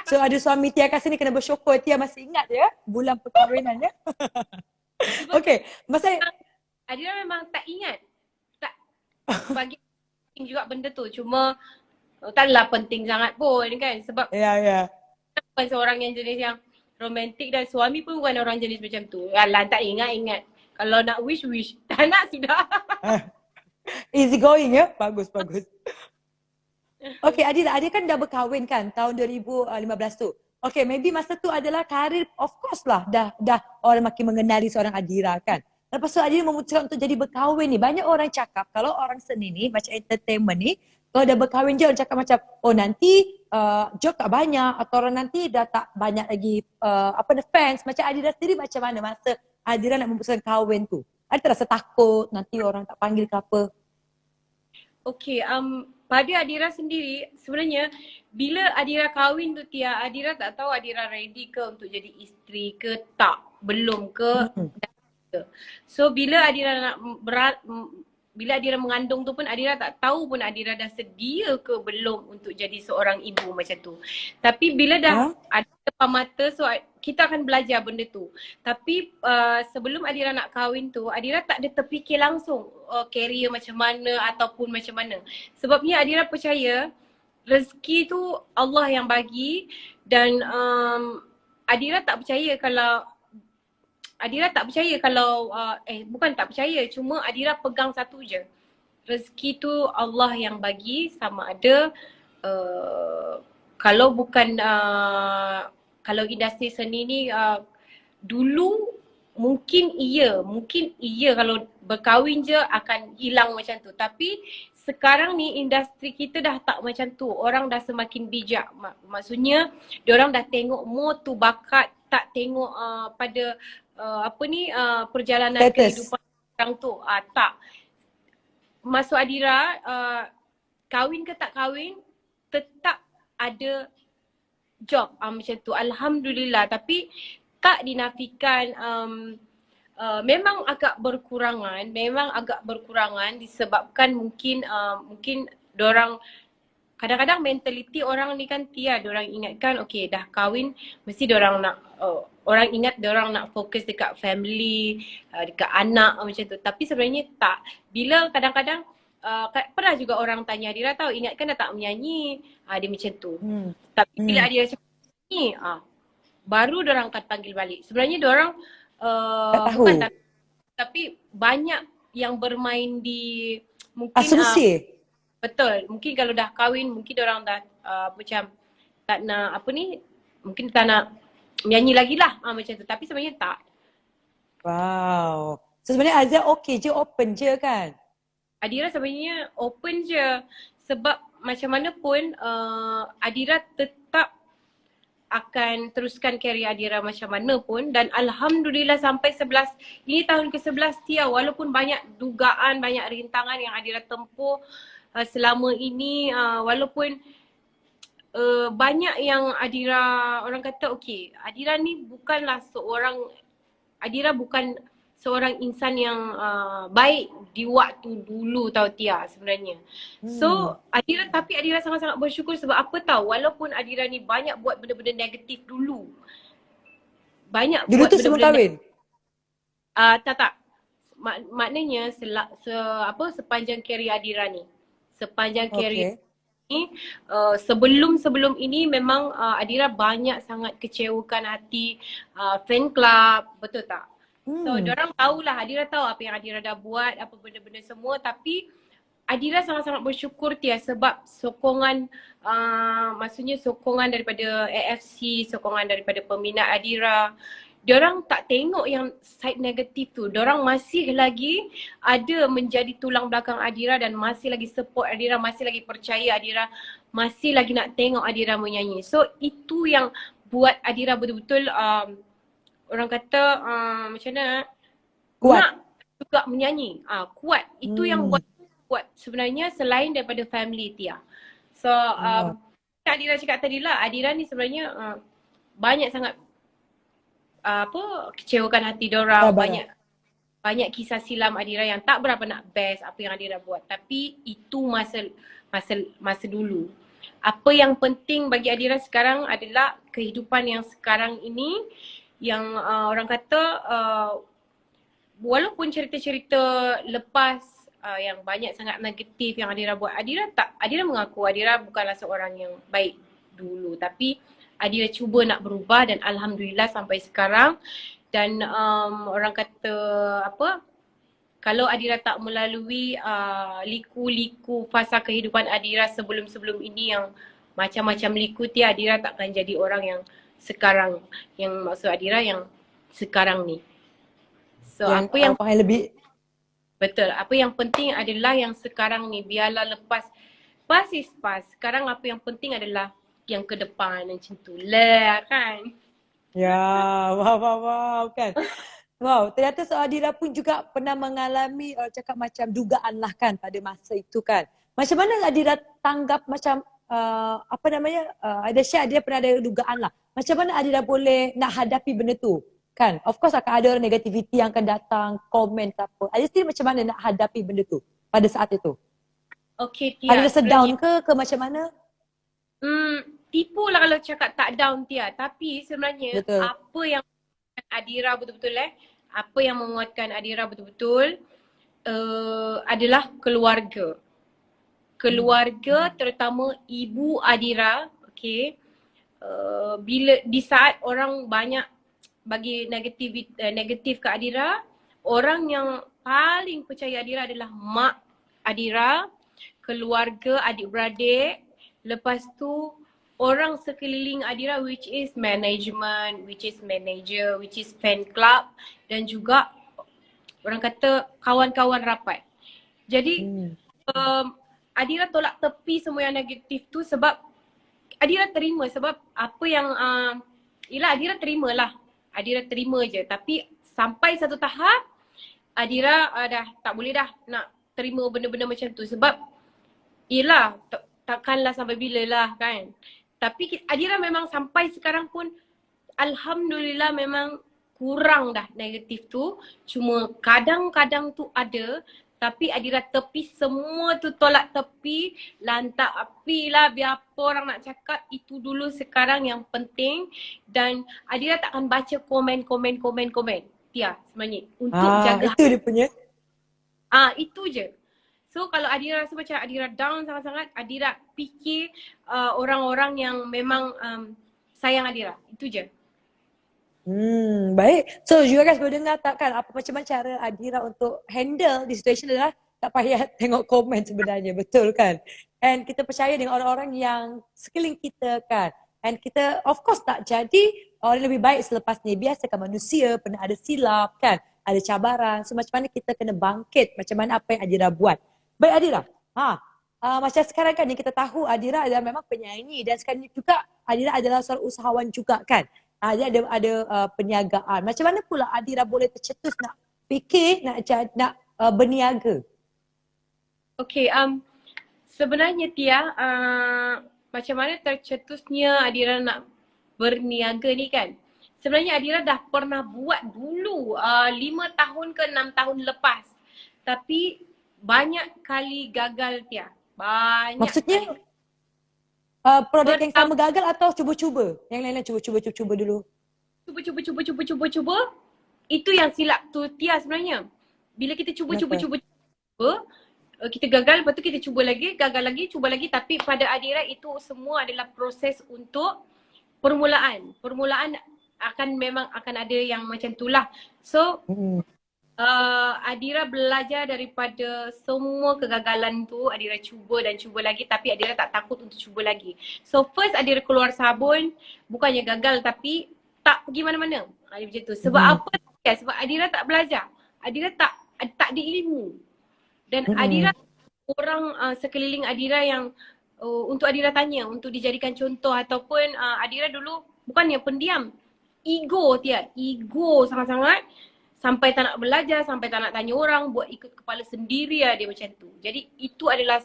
A: So ada suami Tia kat sini kena bersyukur Tia masih ingat ya bulan perkahwinan ya. Okay, masa
C: Adira memang tak ingat. Tak bagi penting juga benda tu. Cuma taklah penting sangat pun kan. Sebab
A: ya.
C: bukan seorang yang jenis yang romantik dan suami pun bukan orang jenis macam tu. Alah tak ingat. Kalau nak wish. Tak nak sudah.
A: Easy going ya. Bagus. Okay, Adira kan dah berkahwin kan tahun 2015 tu. Okay, maybe masa tu adalah karir, of course lah. Dah orang makin mengenali seorang Adira kan. Lepas tu Adira memutuskan untuk jadi berkahwin ni. Banyak orang cakap kalau orang seni ni macam entertainment ni, kalau dah berkahwin je orang cakap macam, oh nanti job tak banyak atau orang nanti dah tak banyak lagi fans. Macam Adira sendiri macam mana masa Adira nak memutuskan kahwin tu? Ada tak rasa takut nanti orang tak panggil ke apa?
C: Okay, pada Adira sendiri sebenarnya bila Adira kahwin tu Tia, Adira tak tahu Adira ready ke untuk jadi isteri ke tak, belum ke. So bila Adira bila Adira mengandung tu pun Adira tak tahu pun Adira dah sedia ke belum untuk jadi seorang ibu macam tu. Tapi bila dah ada depan mata, so kita akan belajar benda tu. Tapi sebelum Adira nak kahwin tu, Adira tak ada terfikir langsung career macam mana ataupun macam mana. Sebabnya Adira percaya rezeki tu Allah yang bagi dan Adira tak percaya kalau bukan tak percaya, cuma Adira pegang satu je. Rezeki tu Allah yang bagi, sama ada kalau bukan kalau industri seni ni dulu mungkin iya kalau berkahwin je akan hilang macam tu. Tapi sekarang ni industri kita dah tak macam tu. Orang dah semakin bijak. Maksudnya diorang dah tengok mutu bakat, tak tengok pada perjalanan kehidupan orang tu. Tak. Masuk Adira, kahwin ke tak kahwin, tetap ada job macam tu. Alhamdulillah. Tapi tak dinafikan memang agak berkurangan disebabkan mungkin dorang kadang-kadang mentaliti orang ni kan Tia, dorang ingatkan okay dah kahwin mesti dorang nak orang ingat dorang nak fokus dekat family, dekat anak macam tu. Tapi sebenarnya tak. Bila kadang-kadang pernah juga orang tanya Adira tahu, ingatkan dah tak menyanyi, dia macam tu. Tapi bila Adira cakap ni, baru dorang akan panggil balik. Sebenarnya dorang bukan tak, tapi banyak yang bermain di mungkin
A: asumsi.
C: Betul. Mungkin kalau dah kahwin, mungkin dorang dah macam tak nak mungkin tak nak menyanyi lagi lah macam tu. Tapi sebenarnya tak.
A: Wow. So sebenarnya Azia okey je, open je kan?
C: Adira sebenarnya open je. Sebab macam mana pun Adira tetap akan teruskan karier Adira macam mana pun, dan alhamdulillah sampai 11, ini tahun ke-11 Tia, walaupun banyak dugaan, banyak rintangan yang Adira tempuh selama ini, walaupun banyak yang Adira, orang kata okey, Adira ni bukanlah seorang, Adira bukan seorang insan yang baik di waktu dulu tau Tia sebenarnya. So tapi Adira sangat-sangat bersyukur sebab apa tahu, walaupun Adira ni banyak buat benda-benda negatif dulu. Banyak
A: Dulu
C: buat
A: tu sebelum
C: benda-benda
A: kahwin?
C: tak. Maknanya sepanjang karier Adira ni. Sepanjang karier ni, sebelum ini memang Adira banyak sangat kecewakan hati fan club, betul tak? So diorang tahulah, Adira tahu apa yang Adira dah buat, apa benda-benda semua, tapi Adira sangat-sangat bersyukur Tia sebab sokongan, maksudnya sokongan daripada AFC, sokongan daripada peminat Adira. Diorang tak tengok yang side negatif tu. Diorang masih lagi ada menjadi tulang belakang Adira dan masih lagi support Adira, masih lagi percaya Adira, masih lagi nak tengok Adira menyanyi. So itu yang buat Adira betul-betul orang kata macam mana,
A: Kuat.
C: nak juga menyanyi, kuat. Itu yang buat kuat sebenarnya, selain daripada family Tia. So Adira cakap tadi lah, Adira ni sebenarnya banyak sangat kecewakan hati diorang, banyak kisah silam Adira yang tak berapa nak best apa yang Adira buat, tapi itu masa dulu. Apa yang penting bagi Adira sekarang adalah kehidupan yang sekarang ini, yang orang kata walaupun cerita-cerita lepas yang banyak sangat negatif yang Adira buat, Adira mengaku Adira bukanlah seorang yang baik dulu, tapi Adira cuba nak berubah dan alhamdulillah sampai sekarang. Dan orang kata kalau Adira tak melalui liku-liku fasa kehidupan Adira sebelum-sebelum ini yang macam-macam liku Tia, Adira takkan jadi orang yang sekarang, yang maksud Adira yang sekarang ni. So yang apa yang
A: lebih
C: betul, apa yang penting adalah yang sekarang ni, biarlah lepas, past is past. Sekarang apa yang penting adalah yang ke depan, macam tu lah kan.
A: Ya, wow kan. Wow, ternyata Adira pun juga pernah mengalami cakap macam dugaan lah kan pada masa itu kan. Macam mana Adira tanggap macam ada share Adira pernah ada dugaan lah. Macam mana Adira boleh nak hadapi benda tu? Kan, of course akan ada orang negativity yang akan datang, komen ke apa. Adira sendiri macam mana nak hadapi benda tu pada saat itu?
C: Okay Tia.
A: Adira sedown ke macam mana?
C: Tipu lah kalau cakap tak down Tia. Tapi sebenarnya
A: betul.
C: Apa yang Adira betul-betul apa yang menguatkan Adira betul-betul adalah keluarga. Keluarga, terutama ibu Adira, okay. Bila di saat orang banyak bagi negatif ke Adira, orang yang paling percaya Adira adalah mak Adira, keluarga, adik-beradik, lepas tu orang sekeliling Adira, which is management, which is manager, which is fan club, dan juga orang kata kawan-kawan rapat. Jadi Adira tolak tepi semua yang negatif tu sebab Adira terima, sebab apa yang Adira terimalah. Adira terima je, tapi sampai satu tahap Adira dah tak boleh dah nak terima benda-benda macam tu sebab takkanlah sampai bila lah kan. Tapi Adira memang sampai sekarang pun alhamdulillah memang kurang dah negatif tu. Cuma kadang-kadang tu ada, tapi Adira tepi semua tu, tolak tepi, lantak api lah, biar apa orang nak cakap, itu dulu sekarang yang penting. Dan Adira takkan baca komen Tia sebenarnya untuk jaga
A: itu dia punya.
C: Itu je. So kalau Adira rasa macam Adira down sangat-sangat, Adira fikir orang-orang yang memang sayang Adira. Itu je.
A: Baik. So you guys boleh dengar tak kan macam mana cara Adira untuk handle di situation adalah tak payah tengok komen sebenarnya, betul kan? And kita percaya dengan orang-orang yang sekeliling kita kan. And kita of course tak jadi orang lebih baik selepas ni. Biasakan manusia pernah ada silap kan, ada cabaran. So macam mana kita kena bangkit, macam mana apa yang Adira buat. Baik Adira, macam sekarang kan yang kita tahu Adira adalah memang penyanyi dan sekarang ni juga Adira adalah seorang usahawan juga kan. Dia ada perniagaan. Macam mana pula Adira boleh tercetus nak fikir nak berniaga?
C: Okay, sebenarnya Tia, macam mana tercetusnya Adira nak berniaga ni kan? Sebenarnya Adira dah pernah buat dulu 5 tahun ke 6 tahun lepas. Tapi banyak kali gagal Tia. Banyak
A: Maksudnya
C: kali.
A: produk yang sama gagal atau cuba-cuba? Yang lain-lain cuba dulu.
C: Cuba. Itu yang silap tu Tia sebenarnya. Bila kita cuba, kita gagal, lepas tu kita cuba lagi, gagal lagi, cuba lagi. Tapi pada Adira itu semua adalah proses untuk permulaan. Permulaan memang akan ada yang macam tu lah. So, Adira belajar daripada semua kegagalan tu. Adira cuba dan cuba lagi, tapi Adira tak takut untuk cuba lagi. So first Adira keluar sabun, bukannya gagal tapi tak pergi mana-mana. Macam tu. Sebab apa? Ya, sebab Adira tak belajar. Adira tak ada ilmu. Dan Adira, orang sekeliling Adira yang untuk Adira tanya, untuk dijadikan contoh ataupun Adira dulu bukannya pendiam. Ego Tia, ego sangat-sangat. Sampai tak nak belajar, sampai tak nak tanya orang, buat ikut kepala sendiri lah dia macam tu. Jadi itu adalah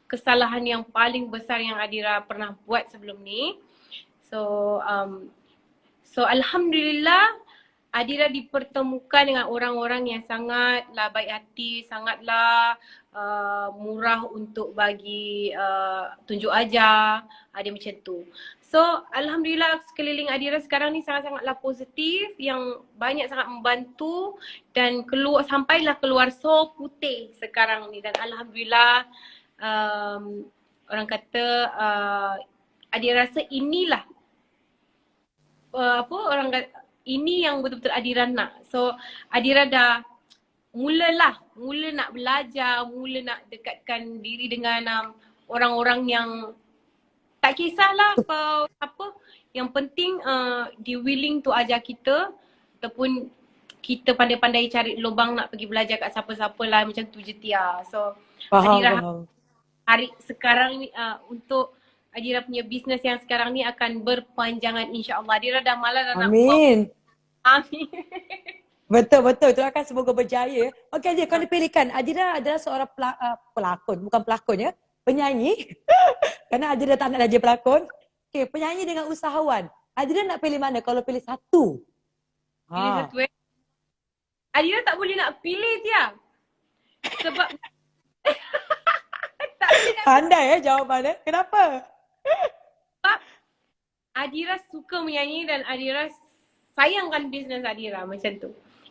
C: kesalahan yang paling besar yang Adira pernah buat sebelum ni. So Alhamdulillah Adira dipertemukan dengan orang-orang yang sangatlah baik hati, sangatlah murah untuk bagi tunjuk ajar, dia macam tu. So Alhamdulillah sekeliling Adira sekarang ni sangat-sangatlah positif, yang banyak sangat membantu dan sampailah keluar so putih sekarang ni. Dan Alhamdulillah orang kata Adira rasa inilah ini yang betul-betul Adira nak. So Adira dah mula nak belajar, mula nak dekatkan diri dengan orang-orang yang tak kisahlah apa, yang penting dia willing to ajar kita ataupun kita pandai-pandai cari lubang nak pergi belajar kat siapa-siapa lah, macam tu je Tia. So Adira hari sekarang ni untuk Adira punya bisnes yang sekarang ni akan berpanjangan insya-Allah. Adira dah malas dah nak buat.
A: Amin.
C: Amin.
A: Betul. Doakan semoga berjaya. Okey Adira, kau dipilihkan. Adira adalah seorang pelakon, bukan pelakon ya. Penyanyi. Kerana Adira tak nak jadi pelakon. Okey, penyanyi dengan usahawan. Adira nak pilih mana kalau pilih satu?
C: Pilih satu Adira tak boleh nak pilih Tia. Sebab tak boleh nak
A: Pandai jawapannya. Kenapa?
C: sebab Adira suka menyanyi dan Adira sayangkan bisnes Adira macam tu.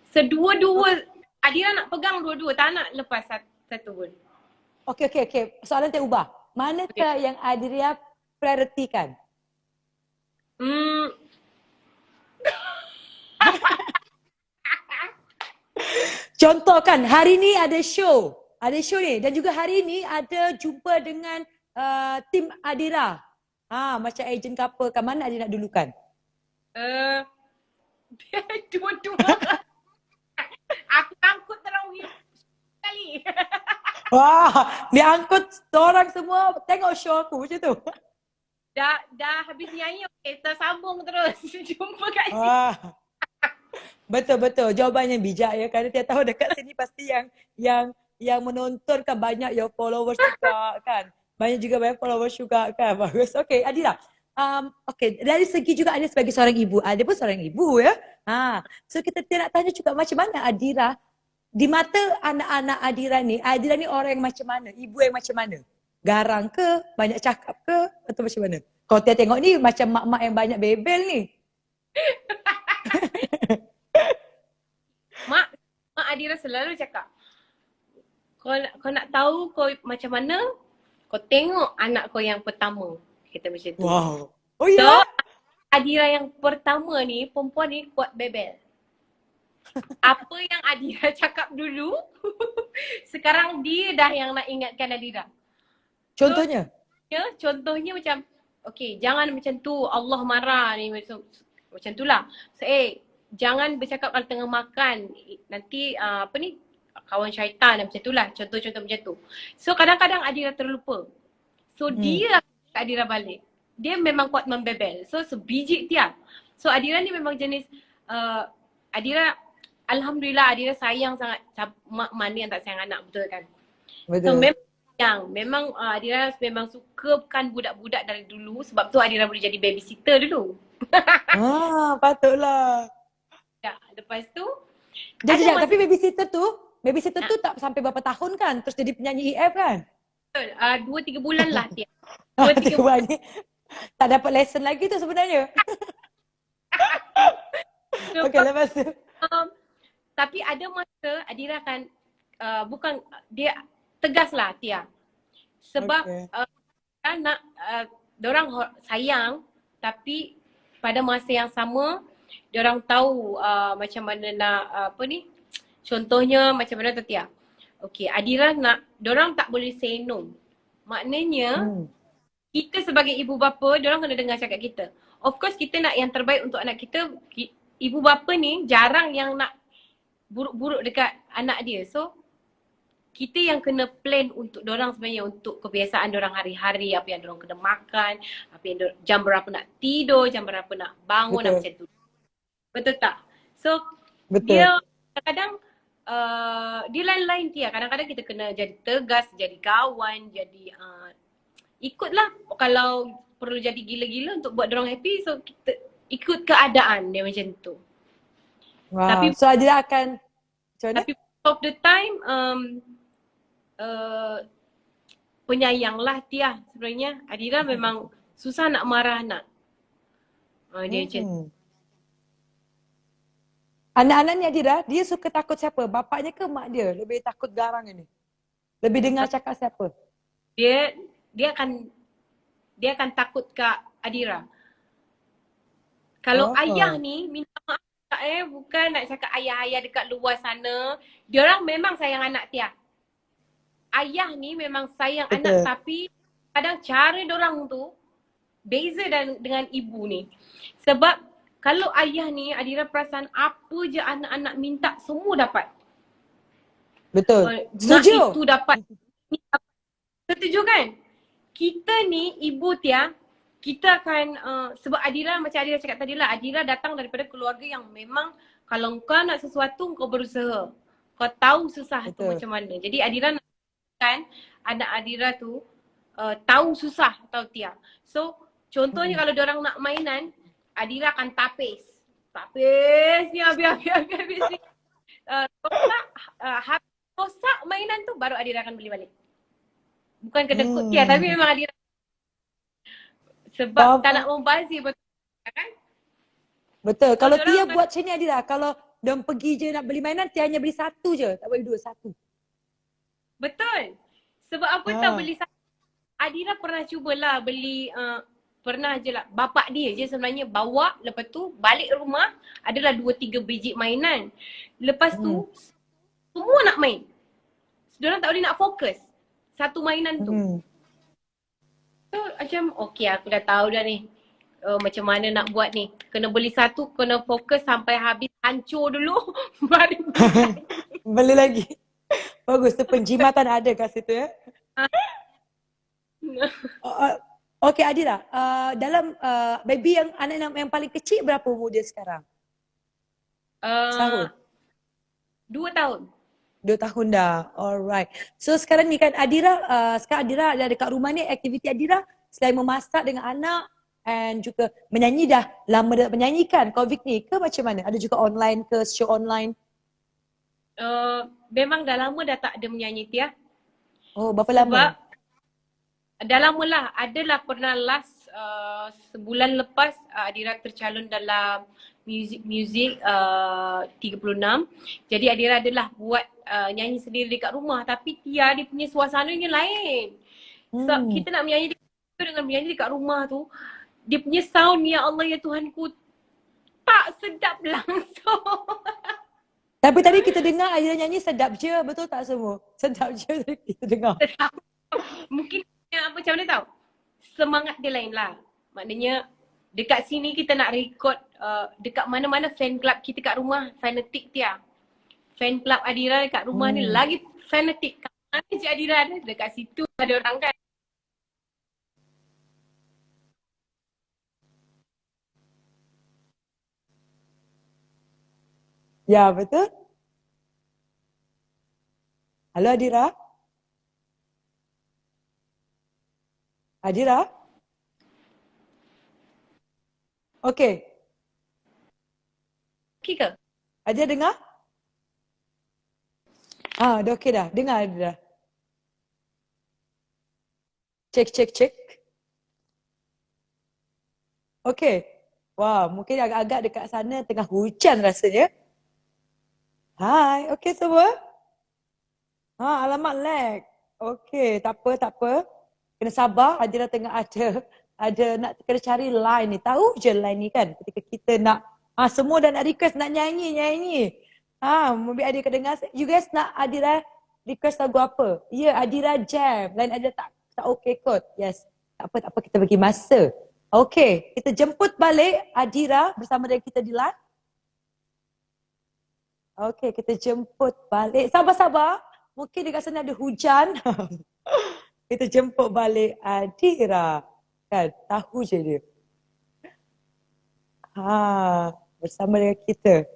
C: Sedua-dua Adira nak pegang dua-dua, tak nak lepas satu pun.
A: Okey. Soalan terubah. Manakah yang Adira prioritikan? Contohkan, hari ni ada show ni dan juga hari ni ada jumpa dengan tim Adira. Macam ejen ke apa, kat mana Adira nak dulukan?
C: Dua-dua. Aku angkut terlalu sekali.
A: Wah, dia angkut orang semua tengok show aku macam tu.
C: Dah habis nyanyi, okey, tersambung terus. Jumpa kat sini.
A: Betul. Jawapannya bijak ya, kerana dia tahu dekat sini pasti yang menonton kan banyak your followers juga kan. Banyak followers juga kan. Bagus. Okey, Adira. Okey, dari segi juga Adira sebagai seorang ibu. Adira pun seorang ibu ya. So kita nak tanya juga macam mana Adira di mata anak-anak Adira ni orang yang macam mana? Ibu yang macam mana? Garang ke? Banyak cakap ke? Atau macam mana? Kalau dia tengok ni macam mak-mak yang banyak bebel ni.
C: Mak Adira selalu cakap, kau nak tahu kau macam mana, kau tengok anak kau yang pertama. Kita macam tu.
A: Wow. Oh
C: So,
A: ya?
C: Adira yang pertama ni, perempuan ni kuat bebel. Apa yang Adira cakap dulu, sekarang dia dah yang nak ingatkan Adira.
A: Contohnya?
C: Contohnya macam, okey, jangan macam tu, Allah marah ni, macam tu lah. So, jangan bercakap kalau tengah makan, nanti kawan syaitan macam tu lah. Contoh-contoh macam tu. So kadang-kadang Adira terlupa. So dia Adira balik. Dia memang kuat membebel. So sebiji Tia. So Adira ni memang jenis Adira, Alhamdulillah Adira sayang sangat. Mak mana yang tak sayang anak, betul kan? So
A: Betul.
C: memang Adira memang sukakan budak-budak dari dulu. Sebab tu Adira boleh jadi babysitter dulu.
A: Patutlah.
C: Ya, lepas tu
A: Jadi tapi babysitter tu tak sampai berapa tahun kan? Terus jadi penyanyi EF kan?
C: 2-3 bulan lah Tia. 2-3
A: Tiga
C: bulan.
A: bulan ni tak dapat lesson lagi tu sebenarnya. Okey, lepas tu.
C: Tapi ada masa Adira akan bukan dia tegas lah Tia. Sebab nak diorang sayang tapi pada masa yang sama diorang tahu macam mana nak contohnya macam mana tu Tia. Okey, Adira nak diorang tak boleh say no. Maknanya kita sebagai ibu bapa diorang kena dengar cakap kita. Of course kita nak yang terbaik untuk anak kita. Ibu bapa ni jarang yang nak buruk-buruk dekat anak dia. So kita yang kena plan untuk diorang sebenarnya, untuk kebiasaan diorang hari-hari, apa yang diorang kena makan, apa yang jam berapa nak tidur, jam berapa nak bangun, macam tu. Betul tak? So dia kadang-kadang dia lain-lain Tia. Kadang-kadang kita kena jadi tegas, jadi kawan, jadi ikutlah. Kalau perlu jadi gila-gila untuk buat diorang happy, so kita ikut keadaan dia macam tu.
A: Wow.
C: Tapi
A: so Adira akan
C: tapi of the time penyayang lah Tia sebenarnya. Adira memang susah nak marah anak. Dia macam
A: anak-anak ni Adira, dia suka takut siapa? Bapaknya ke mak dia? Lebih takut garang ni? Lebih dengar cakap siapa?
C: Dia akan takut Kak Adira. Kalau ayah ni minta maaf bukan nak cakap ayah-ayah dekat luar sana. Diorang memang sayang anak Tia. Ayah ni memang sayang anak, tapi kadang cara diorang tu beza dengan ibu ni. Sebab kalau ayah ni Adira perasan apa je anak-anak minta semua dapat.
A: Betul.
C: Setuju.
A: Setuju.
C: Itu dapat. Setuju kan? Kita ni ibu Tia, kita akan sebab Adira macam Adira cakap tadi lah, Adira datang daripada keluarga yang memang kalau kau nak sesuatu kau berusaha. Kau tahu susah tu macam mana. Jadi Adira nak kan anak Adira tu tahu susah, tahu Tia. So contohnya kalau diorang nak mainan, Adira akan tapis ni habis ni. Rosak mainan tu baru Adira akan beli balik. Bukan kedekut Tia, tapi memang Adira sebab tak nak membazir, betul kan?
A: Betul. Kalau Tia buat macam ni Adira, kalau diorang pergi je nak beli mainan, Tia hanya beli satu je, tak boleh dua, satu.
C: Betul. Sebab apa tahu beli satu. Adira pernah cubalah beli pernah je lah. Bapak dia je sebenarnya bawa, lepas tu balik rumah adalah 2-3 biji mainan. Lepas tu semua nak main. Diorang tak boleh nak fokus satu mainan tu. So macam okey aku dah tahu dah ni macam mana nak buat ni. Kena beli satu, kena fokus sampai habis, hancur dulu baru
A: beli lagi. Bagus tu, penjimatan ada kat situ ya. Okey Adira, dalam baby yang anak yang paling kecil berapa umur dia sekarang? Setahun?
C: 2 tahun.
A: 2 tahun dah. Alright. So sekarang ni kan Adira, sekarang Adira ada dekat rumah ni, aktiviti Adira selain memasak dengan anak and juga menyanyi, dah lama dah menyanyikan COVID ni ke macam mana? Ada juga online ke, show online?
C: Memang dah lama dah tak ada menyanyi Tia.
A: Oh, berapa lama?
C: Dah lama lah. Adalah pernah last sebulan lepas Adira tercalon dalam music 36. Jadi Adira adalah buat nyanyi sendiri dekat rumah. Tapi Tia dia punya suasananya lain. Sebab kita nak menyanyi dengan menyanyi dekat rumah tu, dia punya sound, ya Allah ya Tuhanku, tak sedap langsung.
A: Tapi tadi kita dengar Adira nyanyi sedap je, betul tak semua? Sedap je kita dengar.
C: Mungkin macam mana tahu? Semangat dia lain lah. Maknanya dekat sini kita nak record dekat mana-mana fan club kita kat rumah, fanatik Tia. fan club Adira dekat rumah ni lagi fanatik. Mana Cik Adira ada dekat situ ada orang kan.
A: Ya, betul. Halo Adira? Adira? Okey.
C: Okey ke?
A: Adira dengar? Dah okey dah. Dengar Adira. Cek, cek, cek. Okey. Wah, mungkin agak-agak dekat sana tengah hujan rasanya. Hai, okey semua? Alamak lag. Okey, tak apa, tak apa. Kena sabar, Adira tengah ada nak kena cari line ni. Tahu je line ni kan ketika kita nak semua dah nak request nak nyanyi. Mungkin Adira dengar. You guys nak Adira request lagu apa? Ya, Adira jam. Line Adira tak okey kot. Yes. Tak apa kita bagi masa. Okey, kita jemput balik Adira bersama dengan kita di line. Okey, kita jemput balik. Sabar-sabar. Mungkin dekat sana ada hujan. Kita jemput balik Adira. Kan, tahu je dia. Bersama dengan kita.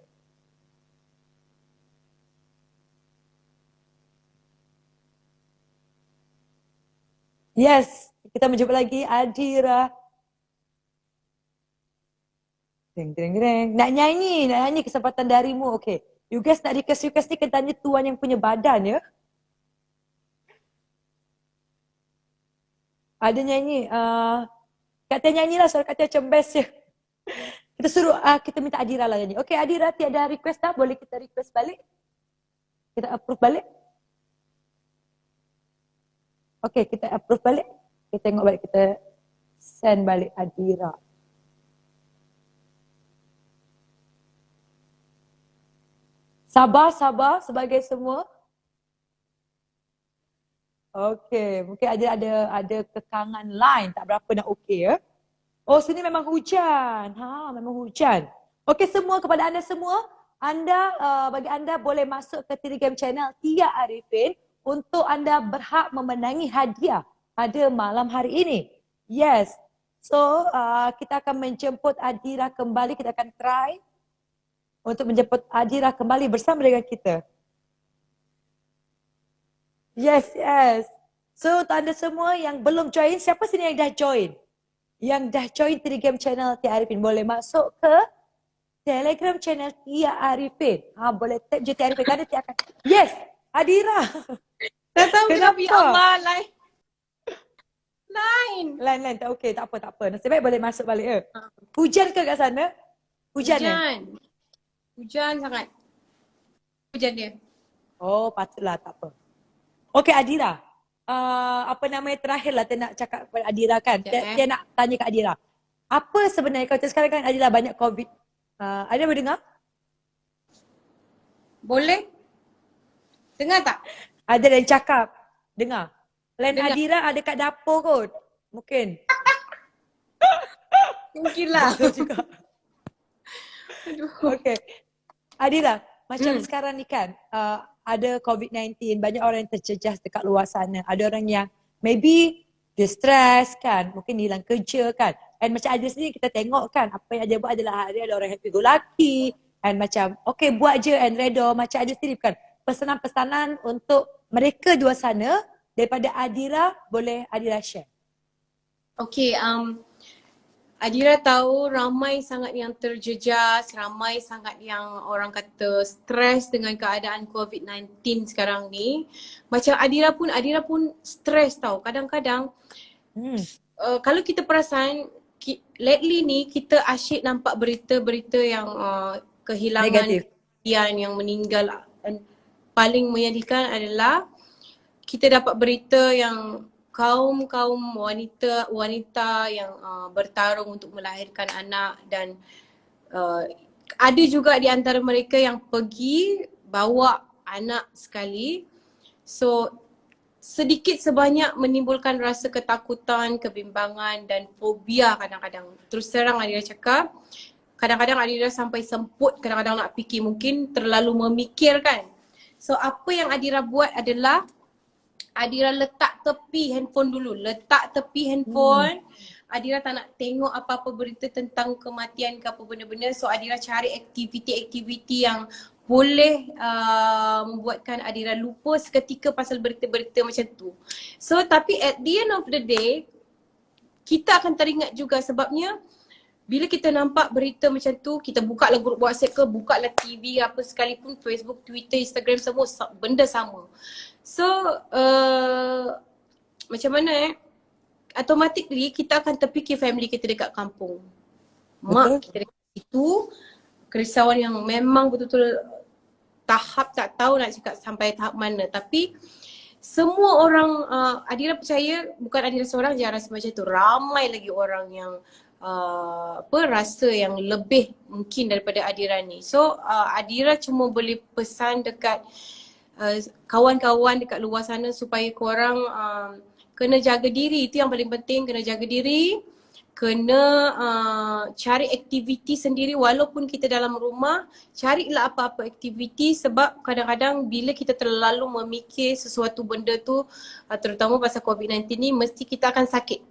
A: Yes, kita menjumpa lagi Adira. Deng. Nak nyanyi kesempatan darimu. Okey. You guys nak request ni kena tanya tuan yang punya badan ya. Ada nyanyi. Kak Tia nyanyilah, suara Kak Tia macam best je. Kita suruh, kita minta Adira lah nyanyi. Okey Adira, tiada request dah. Boleh kita request balik? Kita approve balik? Okey, kita approve balik. Kita tengok balik, kita send balik Adira. Sabar sebagai semua. Okey, mungkin ada kekangan line, tak berapa nak okey ya. Oh, sini memang hujan. Memang hujan. Okey semua, kepada anda semua, bagi anda boleh masuk ke Telegram channel Tia Arifin untuk anda berhak memenangi hadiah pada malam hari ini. Yes. So, kita akan menjemput Adira kembali, kita akan try untuk menjemput Adira kembali bersama dengan kita. Yes. So untuk anda semua yang belum join, siapa sini yang dah join? Yang dah join Telegram channel Tia Arifin, boleh masuk ke Telegram channel Tia Arifin. Boleh tap je Tia Arifin, kerana Tia akan... Yes, Adira.
C: Tak tahu kenapa ya Allah,
A: Line tak okey, tak apa. Nasib baik boleh masuk balik ke? Hujan ke kat sana? Hujan.
C: Hujan sangat. Hujan dia.
A: Oh, patutlah, tak apa. Okey Adira. Apa namanya terakhirlah Tia nak cakap kepada Adira kan. Tia nak tanya kat Adira. Apa sebenarnya kalau sekarang kan Adira banyak COVID. Adira boleh dengar?
C: Boleh? Dengar tak?
A: Ada yang cakap. Dengar. Lain
C: Dengar.
A: Adira ada kat dapur kot. Mungkin.
C: Mungkinlah.
A: Betul juga. Okey. Adira, macam sekarang ni kan ada COVID-19, banyak orang yang terjejas dekat luar sana. Ada orang yang maybe dia stres kan, mungkin hilang kerja kan. And macam Adira sendiri kita tengok kan, apa yang Adira buat adalah ada orang happy go lucky. And macam okay buat je and redo. Macam Adira sendiri kan, pesanan-pesanan untuk mereka dua sana daripada Adira, boleh Adira share?
C: Okay, Adira tahu ramai sangat yang terjejas, ramai sangat yang orang kata stres dengan keadaan COVID-19 sekarang ni. Macam Adira pun stres tau. Kadang-kadang kalau kita perasan lately ni kita asyik nampak berita-berita yang kehilangan yang meninggal. Dan paling menyedihkan adalah kita dapat berita yang kaum wanita yang bertarung untuk melahirkan anak, dan ada juga di antara mereka yang pergi bawa anak sekali. So sedikit sebanyak menimbulkan rasa ketakutan, kebimbangan dan fobia kadang-kadang. Terus terang Adira cakap, kadang-kadang Adira sampai semput kadang-kadang nak fikir, mungkin terlalu memikirkan. So apa yang Adira buat adalah Adira letak tepi handphone dulu. Letak tepi handphone. Adira tak nak tengok apa-apa berita tentang kematian ke apa benda-benda. So Adira cari aktiviti-aktiviti yang boleh membuatkan Adira lupa seketika pasal berita-berita macam tu. So tapi at the end of the day, kita akan teringat juga sebabnya bila kita nampak berita macam tu, kita buka lah grup WhatsApp ke, buka lah TV apa sekalipun, Facebook, Twitter, Instagram semua benda sama. So macam mana automatically kita akan terfikir family kita dekat kampung. Mak kita dekat situ, kerisauan yang memang betul-betul tahap tak tahu nak cakap sampai tahap mana. Tapi semua orang, Adira percaya bukan Adira seorang je rasa macam tu. Ramai lagi orang yang rasa yang lebih mungkin daripada Adira ni. So Adira cuma boleh pesan dekat kawan-kawan dekat luar sana supaya korang kena jaga diri. Itu yang paling penting, kena jaga diri. Kena cari aktiviti sendiri walaupun kita dalam rumah. Carilah apa-apa aktiviti sebab kadang-kadang bila kita terlalu memikir sesuatu benda tu, terutama pasal COVID-19 ni, mesti kita akan sakit.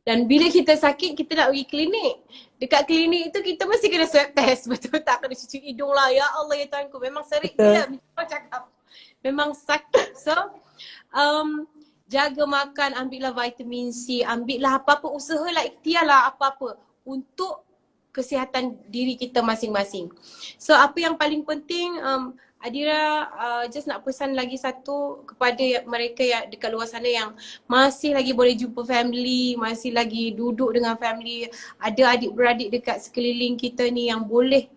C: Dan bila kita sakit, kita nak pergi klinik. Dekat klinik itu kita mesti kena swab test. Betul tak? Kena cuci hidung lah. Ya Allah ya Tuhanku. Memang serik gila minta cakap. Memang sakit. So jaga makan, ambillah vitamin C, ambillah apa-apa, usahalah, ikhtiarlah apa-apa untuk kesihatan diri kita masing-masing. So apa yang paling penting, Adira just nak pesan lagi satu kepada mereka yang dekat luar sana yang masih lagi boleh jumpa family, masih lagi duduk dengan family, ada adik-beradik dekat sekeliling kita ni yang boleh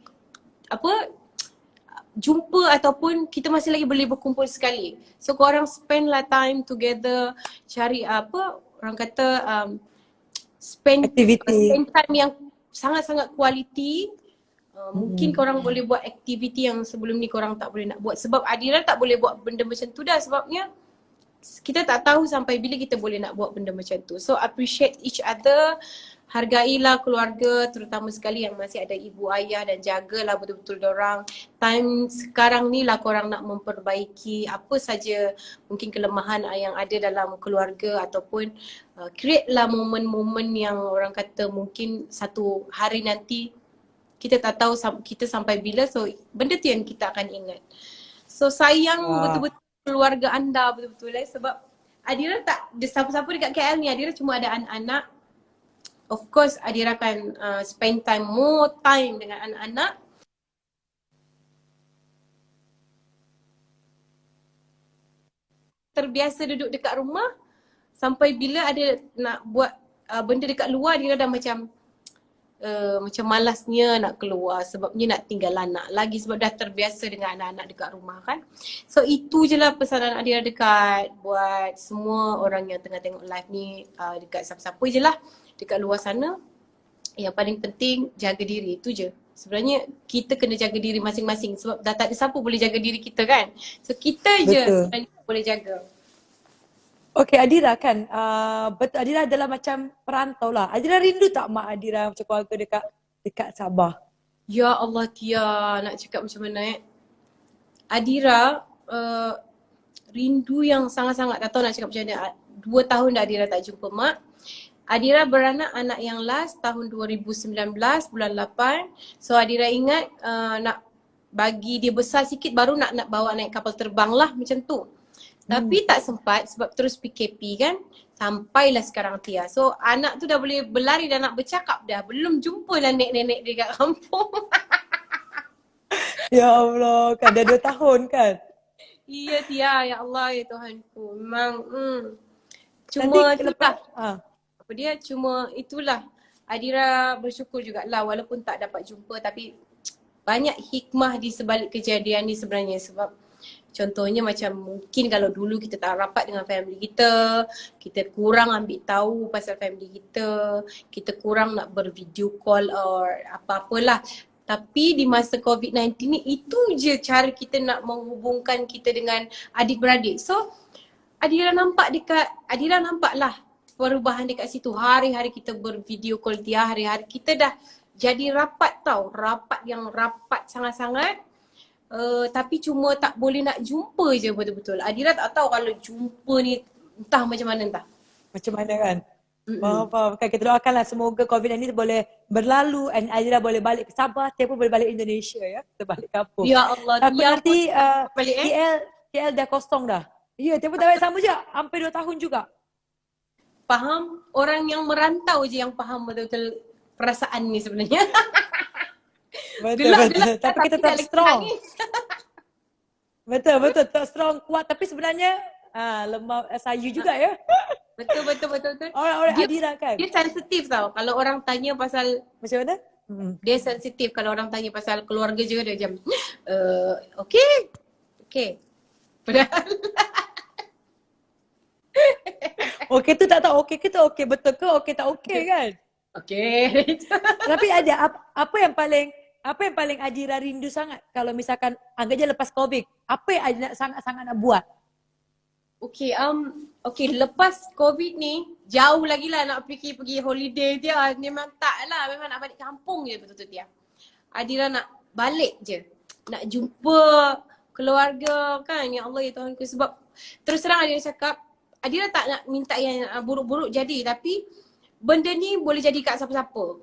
C: jumpa ataupun kita masih lagi boleh berkumpul sekali. So korang spend lah time together, cari orang kata spend time yang sangat-sangat quality. Mungkin korang boleh buat aktiviti yang sebelum ni korang tak boleh nak buat. Sebab Adira tak boleh buat benda macam tu dah sebabnya kita tak tahu sampai bila kita boleh nak buat benda macam tu. So appreciate each other, hargailah keluarga, terutama sekali yang masih ada ibu ayah, dan jagalah betul-betul dorang. Time sekarang ni lah korang nak memperbaiki apa saja mungkin kelemahan yang ada dalam keluarga ataupun create lah momen-momen yang orang kata mungkin satu hari nanti kita tak tahu kita sampai bila, so benda tu yang kita akan ingat. So sayang betul-betul keluarga anda betul-betul sebab Adira tak ada siapa-siapa dekat KL ni, Adira cuma ada anak-anak. Of course Adira akan spend more time dengan anak-anak. Terbiasa duduk dekat rumah sampai bila ada nak buat benda dekat luar, Adira dah macam malasnya nak keluar sebabnya nak tinggal anak lagi sebab dah terbiasa dengan anak-anak dekat rumah kan. So itu je lah pesanan Adira dekat buat semua orang yang tengah tengok live ni, dekat siapa-siapa je lah dekat luar sana. Yang paling penting jaga diri, itu je. Sebenarnya kita kena jaga diri masing-masing sebab dah tak ada siapa boleh jaga diri kita kan. So kita je sebenarnya boleh jaga.
A: Okay, Adira kan, betul Adira adalah macam perantau lah. Adira rindu tak mak Adira macam keluarga dekat Sabah?
C: Ya Allah Tia, nak cakap macam mana Adira rindu yang sangat-sangat, tak tahu nak cakap macam mana. 2 tahun dah Adira tak jumpa mak. Adira beranak anak yang last tahun 2019 bulan 8. So Adira ingat nak bagi dia besar sikit baru nak bawa naik kapal terbang lah macam tu. Tapi tak sempat sebab terus PKP kan. Sampailah sekarang Tia. So anak tu dah boleh berlari dan nak bercakap dah. Belum jumpa lah nenek-nenek dekat kampung.
A: Ya Allah, kan dah 2 tahun kan?
C: Iya Tia, ya Allah ya Tuhanku. Memang cuma itulah. Apa dia, cuma itulah. Adira bersyukur jugalah walaupun tak dapat jumpa, tapi banyak hikmah di sebalik kejadian ni sebenarnya. Sebab contohnya macam mungkin kalau dulu kita tak rapat dengan family kita kurang ambil tahu pasal family kita kurang nak bervideo call or apa-apalah. Tapi di masa COVID-19 ni itu je cara kita nak menghubungkan kita dengan adik-beradik. So Adira nampak lah perubahan dekat situ. Hari-hari kita bervideo call dia, hari-hari kita dah jadi rapat tau. Rapat yang rapat sangat-sangat. Tapi cuma tak boleh nak jumpa je betul-betul. Adira tak tahu kalau jumpa ni entah macam mana entah.
A: Macam mana kan?
C: Mm-mm.
A: Faham. Kan kita doakanlah semoga COVID-19 boleh berlalu and Adira boleh balik ke Sabah, Tia pun boleh balik Indonesia ya. Kita balik kampung.
C: Ya Allah,
A: Tapi
C: Tia pun
A: nanti
C: balik
A: KL dah kosong dah. Ya, Tia pun dah balik sama je. Hampir 2 tahun juga.
C: faham. Orang yang merantau je yang faham betul-betul perasaan ni sebenarnya.
A: Betul. Tapi kita tetap
C: lagi
A: strong.
C: nangis.
A: Betul. Tetap strong, kuat. Tapi sebenarnya lemah sayu juga ya.
C: Betul.
A: Orang
C: Dia-
A: Adira kan.
C: Dia sensitif tau. Kalau orang tanya pasal,
A: Macam mana?
C: dia sensitif kalau orang tanya pasal keluarga je dia macam, okay. Padahal
A: Okey tu tak tahu okey ke tak okey, betul ke okey tak okey kan?
C: okay.
A: Tapi ada apa yang paling Adira rindu sangat kalau misalkan anggap je lepas COVID, apa yang Adira sangat-sangat nak buat?
C: Okay, lepas COVID ni jauh lagi lah nak pergi holiday dia. Memang tak lah, memang nak balik kampung je betul-betul dia. Adira nak balik je. Nak jumpa keluarga kan, ya Allah ya Tuhanku. Sebab terus terang Adira cakap, Adira tak nak minta yang buruk-buruk jadi, tapi benda ni boleh jadi kat siapa-siapa.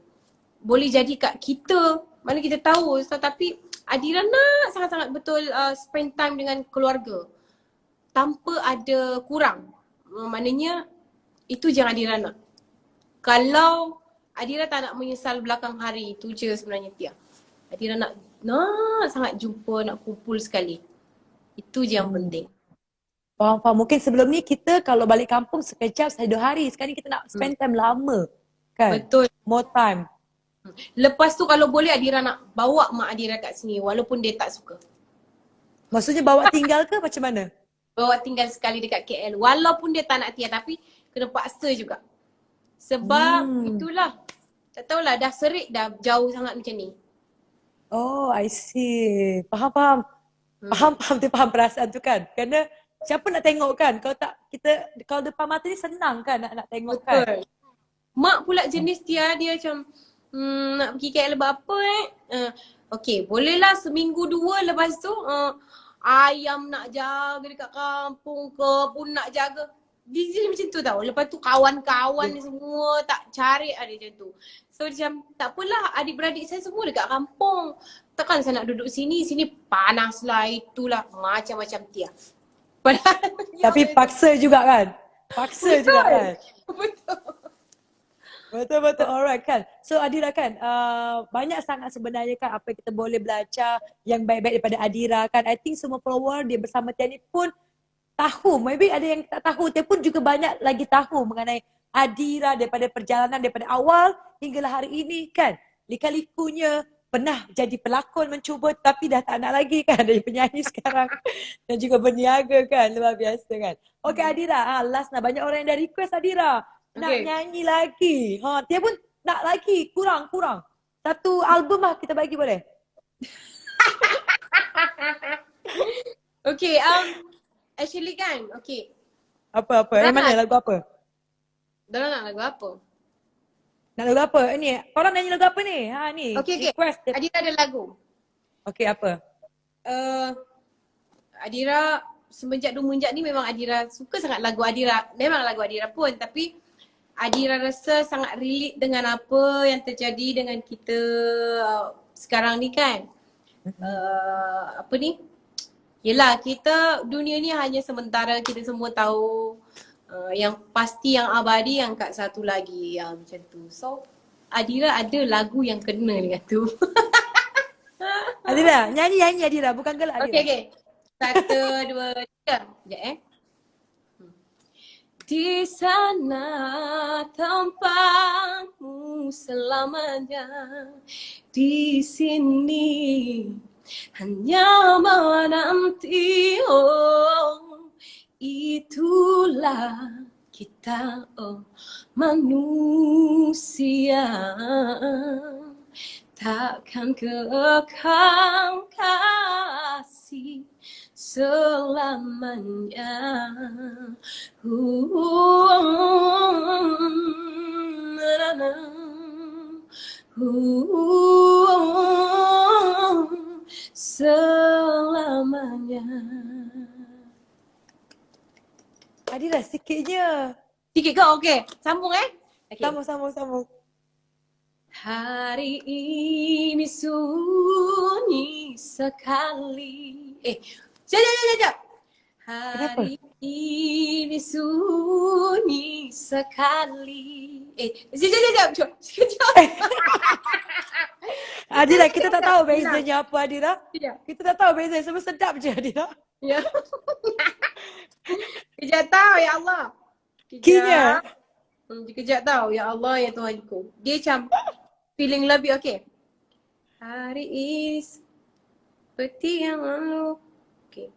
C: Boleh jadi kat kita, mana kita tahu. Tapi Adira nak sangat-sangat betul spend time dengan keluarga tanpa ada kurang. Maknanya itu je yang Adira nak. Kalau Adira tak nak menyesal belakang hari, itu je sebenarnya Tia. Adira nak sangat jumpa, nak kumpul sekali. Itu je yang penting.
A: Faham. Mungkin sebelum ni kita kalau balik kampung sekejap 1-2 hari. Sekarang ni kita nak spend time lama. Kan?
C: Betul.
A: More time.
C: Lepas tu kalau boleh Adira nak bawa mak Adira kat sini walaupun dia tak suka.
A: Maksudnya bawa tinggal ke macam mana?
C: Bawa tinggal sekali dekat KL. Walaupun dia tak nak Tia, tapi kena paksa juga. Sebab itulah. Tak tahulah, dah serik dah jauh sangat macam ni.
A: Oh, I see. Faham. Dia faham perasaan tu kan. Kerana siapa nak tengok kan? Kalau depan mata ni senang kan nak tengok kan?
C: Betul. Mak pula jenis Tia, dia macam nak pergi KL buat apa okay, bolehlah seminggu 2 lepas tu ayam nak jaga dekat kampung ke pun nak jaga. Dia macam tu tau. Lepas tu kawan-kawan ni semua tak cari ada macam tu. So macam tak apalah, adik-beradik saya semua dekat kampung. Takkan saya nak duduk sini panas lah, itulah macam-macam Tia. Padahal
A: Tapi paksa juga kan? Paksa juga kan? Betul. Alright kan. So Adira kan, banyak sangat sebenarnya kan apa yang kita boleh belajar yang baik-baik daripada Adira kan. I think semua follower dia bersama Tia ni pun tahu. Maybe ada yang tak tahu. Tia pun juga banyak lagi tahu mengenai Adira daripada perjalanan daripada awal hinggalah hari ini kan. Lika-likunya pernah jadi pelakon mencuba tapi dah tak nak lagi kan. Jadi penyanyi sekarang dan juga berniaga kan. Luar biasa kan. Okay Adira, last nak banyak orang yang dah request Adira. Nak nyanyi lagi. Tia pun nak lagi. Kurang. Satu album lah kita bagi boleh?
C: Okay, actually kan, okay.
A: Apa? Yang mana? Lagu apa?
C: Diorang nak lagu apa?
A: Nak lagu apa? Ni, korang nyanyi lagu apa ni? Ni.
C: Okay.
A: Request.
C: Adira ada lagu.
A: Okay, apa?
C: Adira semenjak Dumunjak ni memang Adira suka sangat lagu Adira. Memang lagu Adira pun, tapi Adira rasa sangat relate dengan apa yang terjadi dengan kita sekarang ni kan. Apa ni? Yelah, kita dunia ni hanya sementara, kita semua tahu. Yang pasti, yang abadi, yang kat satu lagi yang macam tu. So Adira ada lagu yang kena dengan tu.
A: Adira, nyanyi Adira, bukan gelak Adira.
C: Okay. 1, 2, 3. Sekejap Di sana tempatmu selamanya, di sini hanya menanti. Itulah kita manusia, takkan kekal kasih selamanya. selamanya.
A: Adira, sikitnya.
C: Sikit kau, okey. Sambung Okay.
A: Sambung.
C: Hari ini sunyi sekali. Sekejap.
A: Kenapa?
C: Hari ini sunyi sekali. Sekejap.
A: Adira, kita tak tahu bezanya apa, Adira.
C: Sekejap.
A: Kita tak tahu bezanya, semua sedap je, Adira.
C: Ya. Kejap tahu, ya Allah.
A: Kinya.
C: Kejap tahu, ya Allah, ya Tuhanku. Dia macam feeling lebih okay. Hari ini seperti yang lalu. Okay.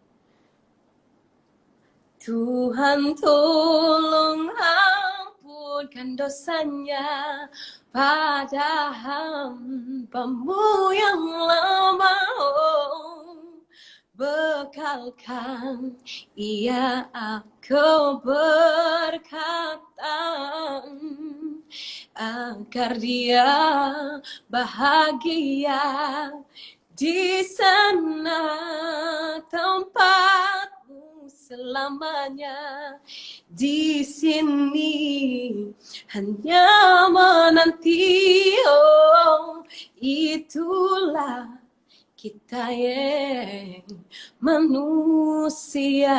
C: Tuhan tolong ampunkan dosanya pada hamba-Mu yang lama. Bekalkan ia aku berkata agar dia bahagia di sana tempatmu selamanya. Di sini hanya menanti, oh itulah kita yang manusia,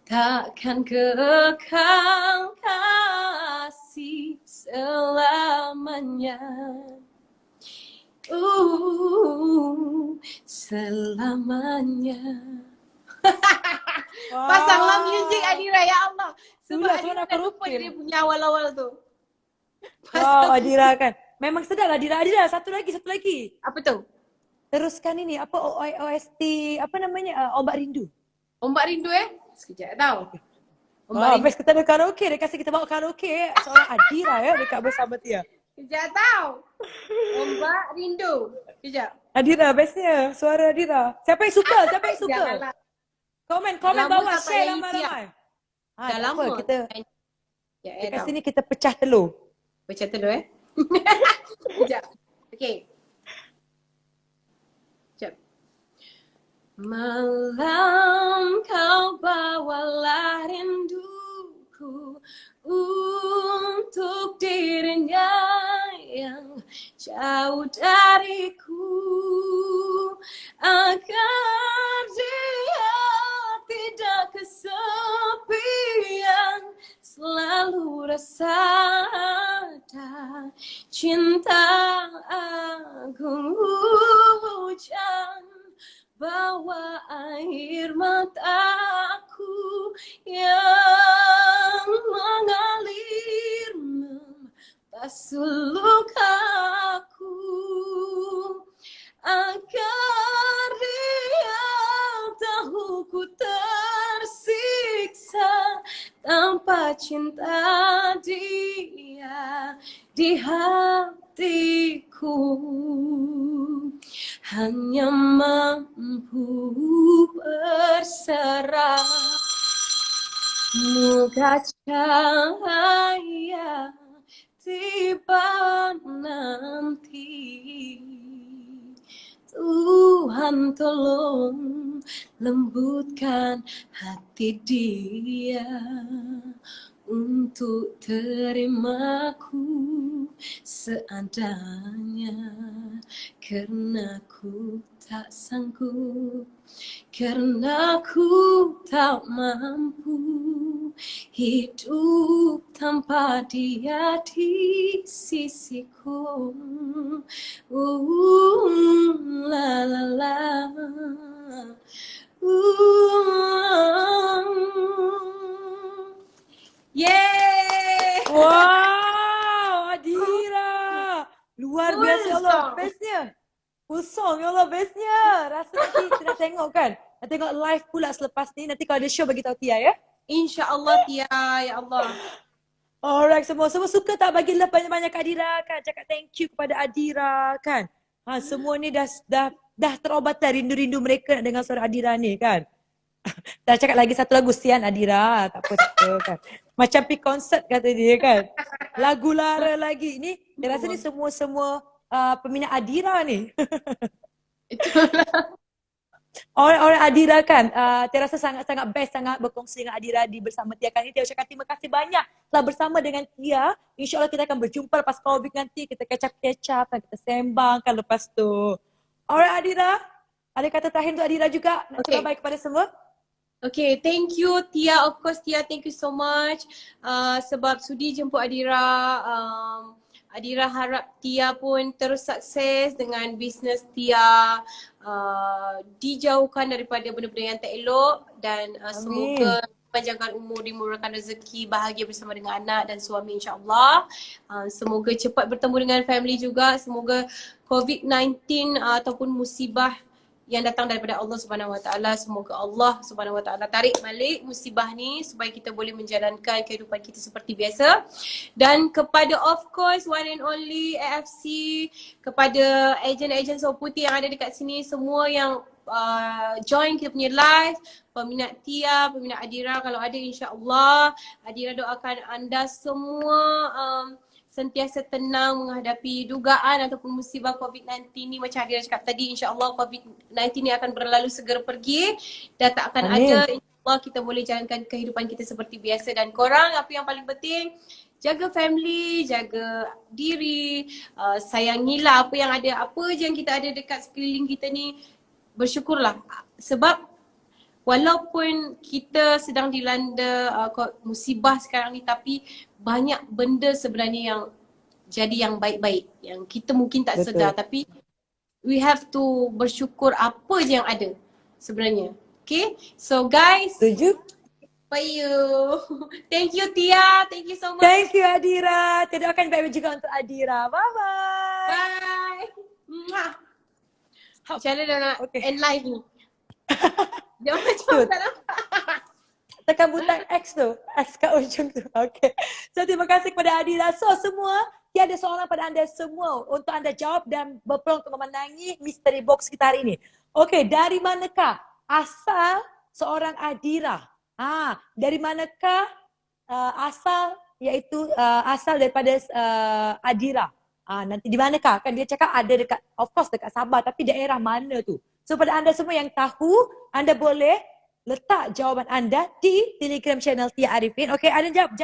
C: takkan kekal kasih selamanya. Selamanya.
A: Wow.
C: Pasanglah music Adira, ya Allah. Sebab
A: Itulah,
C: Adira
A: nak
C: dah lupa
A: karaoke.
C: dia punya awal-awal tu.
A: Wow, Adira kan. Memang sedap Adira. Adira, satu lagi.
C: Apa tu?
A: Teruskan ini, apa OST, apa namanya, Ombak Rindu.
C: Ombak Rindu Sekejap tahu.
A: Wah, best kita ada karaoke. Dia kasi kita bawa karaoke seorang Adira dekat bersama Tia.
C: Sekejap tahu. Ombak Rindu. Sekejap.
A: Adira, bestnya. Suara Adira. Siapa yang suka?
C: Janganlah.
A: Komen
C: Lama
A: bawah,
C: tak
A: share
C: payah
A: ramai-ramai.
C: Dah
A: tak
C: lama.
A: apa, kita
C: Ya,
A: dekat
C: tahu.
A: sini kita pecah telur.
C: Macam tu Sekejap. Okay. Sekejap. Malam kau bawalah rinduku untuk dirinya yang jauh dariku, agar dia tidak kesepian, selalu rasa ada cinta agung hujan bawa air mataku yang mengalir membasuh lukaku, agar dia tahu ku tersiksa tanpa cinta dia di hatiku. Hanya mampu berserah moga cahaya tiba nanti. Tuhan tolong lembutkan hati dia untuk terimaku seadanya, karena ku tak sanggup, karena ku tak mampu hidup tanpa dia di sisiku. La la la. Yeay!
A: Wow, Adira. Luar
C: Full
A: biasa, ya Allah.
C: song.
A: Bestnya. Full song, ya Allah, bestnya. Rasa nanti kita tengok kan. Nak tengok live pula selepas ni. Nanti kalau ada show bagi tahu Tia ya.
C: InsyaAllah Tia, ya Allah.
A: Alright, semua suka tak bagi love banyak-banyak kat Adira kan. Cakap thank you kepada Adira kan. Semua ni dah terobat dah rindu-rindu mereka nak dengar suara Adira ni kan. Dah cakap lagi satu lagu, sian Adira. Tak apa kan. Macam pergi konsert kata dia kan. Lagu lara lagi. Ni dia rasa ni semua peminat Adira ni.
C: Itulah.
A: Orang-orang Adira kan, Tia rasa sangat-sangat best sangat berkongsi dengan Adira di bersama Tia kali ini. Tia ucapkan terima kasih banyak telah bersama dengan Tia. InsyaAllah kita akan berjumpa lepas COVID nanti. Kita kecap-kecap, kita sembang kan lepas tu. Alright Adira, ada kata terakhir untuk Adira juga. Nak
C: Okay.
A: baik kepada semua.
C: Okay, thank you Tia. Of course Tia, thank you so much sebab sudi jemput Adira. Adira harap Tia pun terus sukses dengan bisnes Tia. Dijauhkan daripada benda-benda yang tak elok dan semoga panjangkan umur, dimurahkan rezeki, bahagia bersama dengan anak dan suami insyaAllah. Semoga cepat bertemu dengan family juga. Semoga COVID-19 ataupun musibah yang datang daripada Allah Subhanahu Wa Taala, semoga Allah Subhanahu Wa Taala tarik balik musibah ni supaya kita boleh menjalankan kehidupan kita seperti biasa. Dan kepada of course one and only AFC, kepada ejen-ejen Sawo Putih yang ada dekat sini, semua yang join kita punya live, peminat Tia, peminat Adira, kalau ada insya-Allah, Adira doakan anda semua sentiasa tenang menghadapi dugaan ataupun musibah COVID-19 ni. Macam Adira cakap tadi, insya-Allah COVID-19 ni akan berlalu segera pergi dan tak akan ada. InsyaAllah kita boleh jalankan kehidupan kita seperti biasa. Dan korang, apa yang paling penting, jaga family, jaga diri, sayangilah apa yang ada, apa je yang kita ada dekat sekeliling kita ni, bersyukurlah. Sebab walaupun kita sedang dilanda musibah sekarang ni, tapi banyak benda sebenarnya yang jadi yang baik-baik yang kita mungkin tak sedar, tapi we have to bersyukur apa je yang ada sebenarnya. Okay, so guys,
A: setuju?
C: For you. Thank you Tia, thank you so much.
A: Thank you Adira. Tia doakan baik juga untuk Adira. Bye-bye.
C: Bye. Mwah. Macam mana dah nak end live ni? Jangan macam tak nampak.
A: Tekan butang X tu, X kat ujung tu. Okay. So terima kasih kepada Adira. So semua, Tia ada soalan pada anda semua untuk anda jawab dan berpeluang untuk memenangi Mystery Box kita hari ini. Okay, dari manakah asal seorang Adira? Dari manakah asal, iaitu asal daripada Adira? Nanti di manakah? Kan dia cakap ada dekat, of course dekat Sabah, tapi daerah mana tu? So pada anda semua yang tahu, anda boleh letak jawapan anda di Telegram channel Tia Arifin. Okay, anda jawab,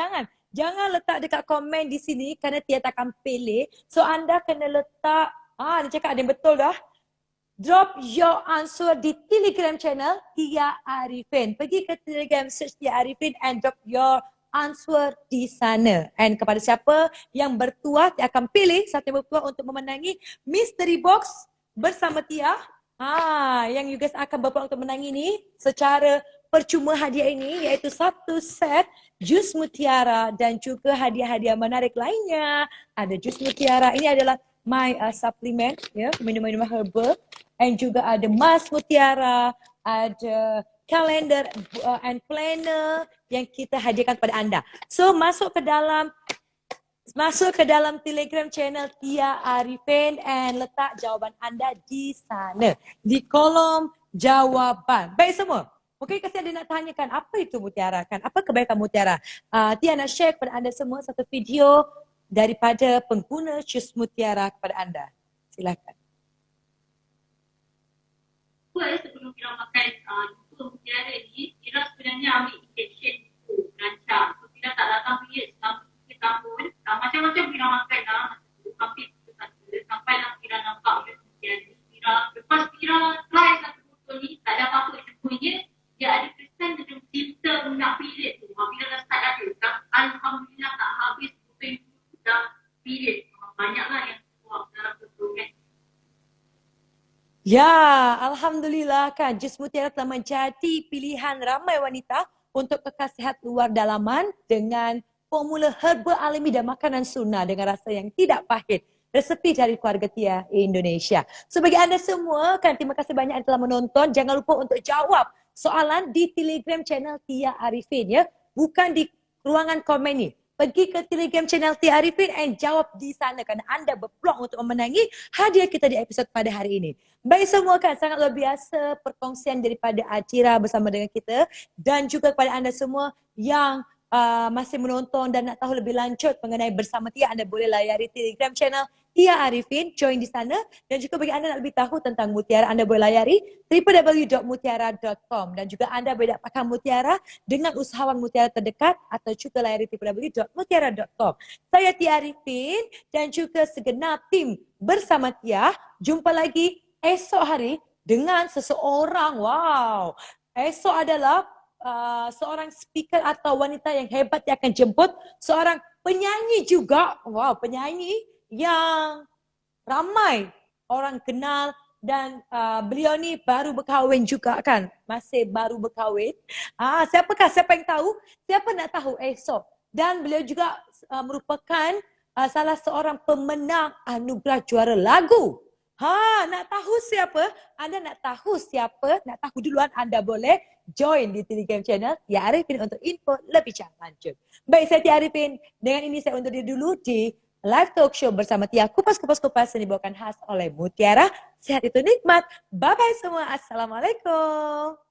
A: jangan letak dekat komen di sini kerana Tia tak akan pilih. So anda kena letak, dia cakap ada yang betul dah. Drop your answer di Telegram channel Tia Arifin. Pergi ke Telegram, search Tia Arifin and drop your answer di sana. And kepada siapa yang bertuah, Tia akan pilih satu yang bertuah untuk memenangi Mystery Box bersama Tia. Yang you guys akan berpeluang untuk menang ini secara percuma hadiah ini, iaitu satu set jus mutiara dan juga hadiah-hadiah menarik lainnya. Ada jus mutiara, ini adalah my supplement, ya, minuman-minuman herbal, and juga ada mas mutiara, ada kalender and planner yang kita hadiahkan kepada anda. So masuk ke dalam Telegram channel Tia Arifin and letak jawapan anda di sana, di kolom jawapan. Baik semua. Mungkin kasi ada nak tanyakan apa itu mutiara kan? Apa kebaikan mutiara? Tia nak share kepada anda semua satu video daripada pengguna jus mutiara kepada anda. Silakan.
B: Sebelum kita makan jus mutiara ni, kita sebenarnya ambil injection itu, rancang. So, kita tak datang period selama 3 tahun. Macam-macam kita makan lah. Hampir sampai lah kita nampak jus mutiara. Lepas kita try satu botol ni, tak ada apa-apa semuanya. Dia ada kesan dengan simptom nak period tu. Bila dah start ada, alhamdulillah tak habis botol itu dah period. Banyaklah yang keluar dalam botol kan.
A: Ya, alhamdulillah kan jus mutiara telah menjadi pilihan ramai wanita untuk kekal sihat luar dalaman dengan formula herba alami dan makanan sunnah dengan rasa yang tidak pahit. Resepi dari keluarga Tia Indonesia. So bagi anda semua kan, terima kasih banyak yang telah menonton. Jangan lupa untuk jawab soalan di Telegram channel Tia Arifin, ya. Bukan di ruangan komen ni. Pergi ke Telegram channel Tia Arifin and jawab di sana kerana anda berpeluang untuk memenangi hadiah kita di episod pada hari ini. Baik semua kan, sangat luar biasa perkongsian daripada Adira bersama dengan kita dan juga kepada anda semua yang masih menonton dan nak tahu lebih lanjut mengenai Bersama Tia, anda boleh layari Telegram channel Tia Arifin, join di sana. Dan juga bagi anda nak lebih tahu tentang Mutiara, anda boleh layari www.mutiara.com. Dan juga anda boleh dapatkan Mutiara dengan usahawan Mutiara terdekat atau juga layari www.mutiara.com. Saya Tia Arifin dan juga segenap tim Bersama Tia. Jumpa lagi esok hari dengan seseorang. Wow, esok adalah seorang speaker atau wanita yang hebat yang akan jemput seorang penyanyi juga. Wow, penyanyi yang ramai orang kenal dan beliau ni baru berkahwin juga kan, masih baru berkahwin. Siapa yang tahu? Siapa nak tahu esok? Dan beliau juga merupakan salah seorang pemenang anugerah juara lagu. Nak tahu siapa? Anda nak tahu siapa? Nak tahu duluan, anda boleh join di Telegram channel Tia Arifin untuk info lebih lanjut. Baik, saya Tia Arifin. Dengan ini saya undur diri dulu di live talk show bersama Tia, kupas-kupas yang dibawakan khas oleh Mutiara. Sehat itu nikmat. Bye-bye semua. Assalamualaikum.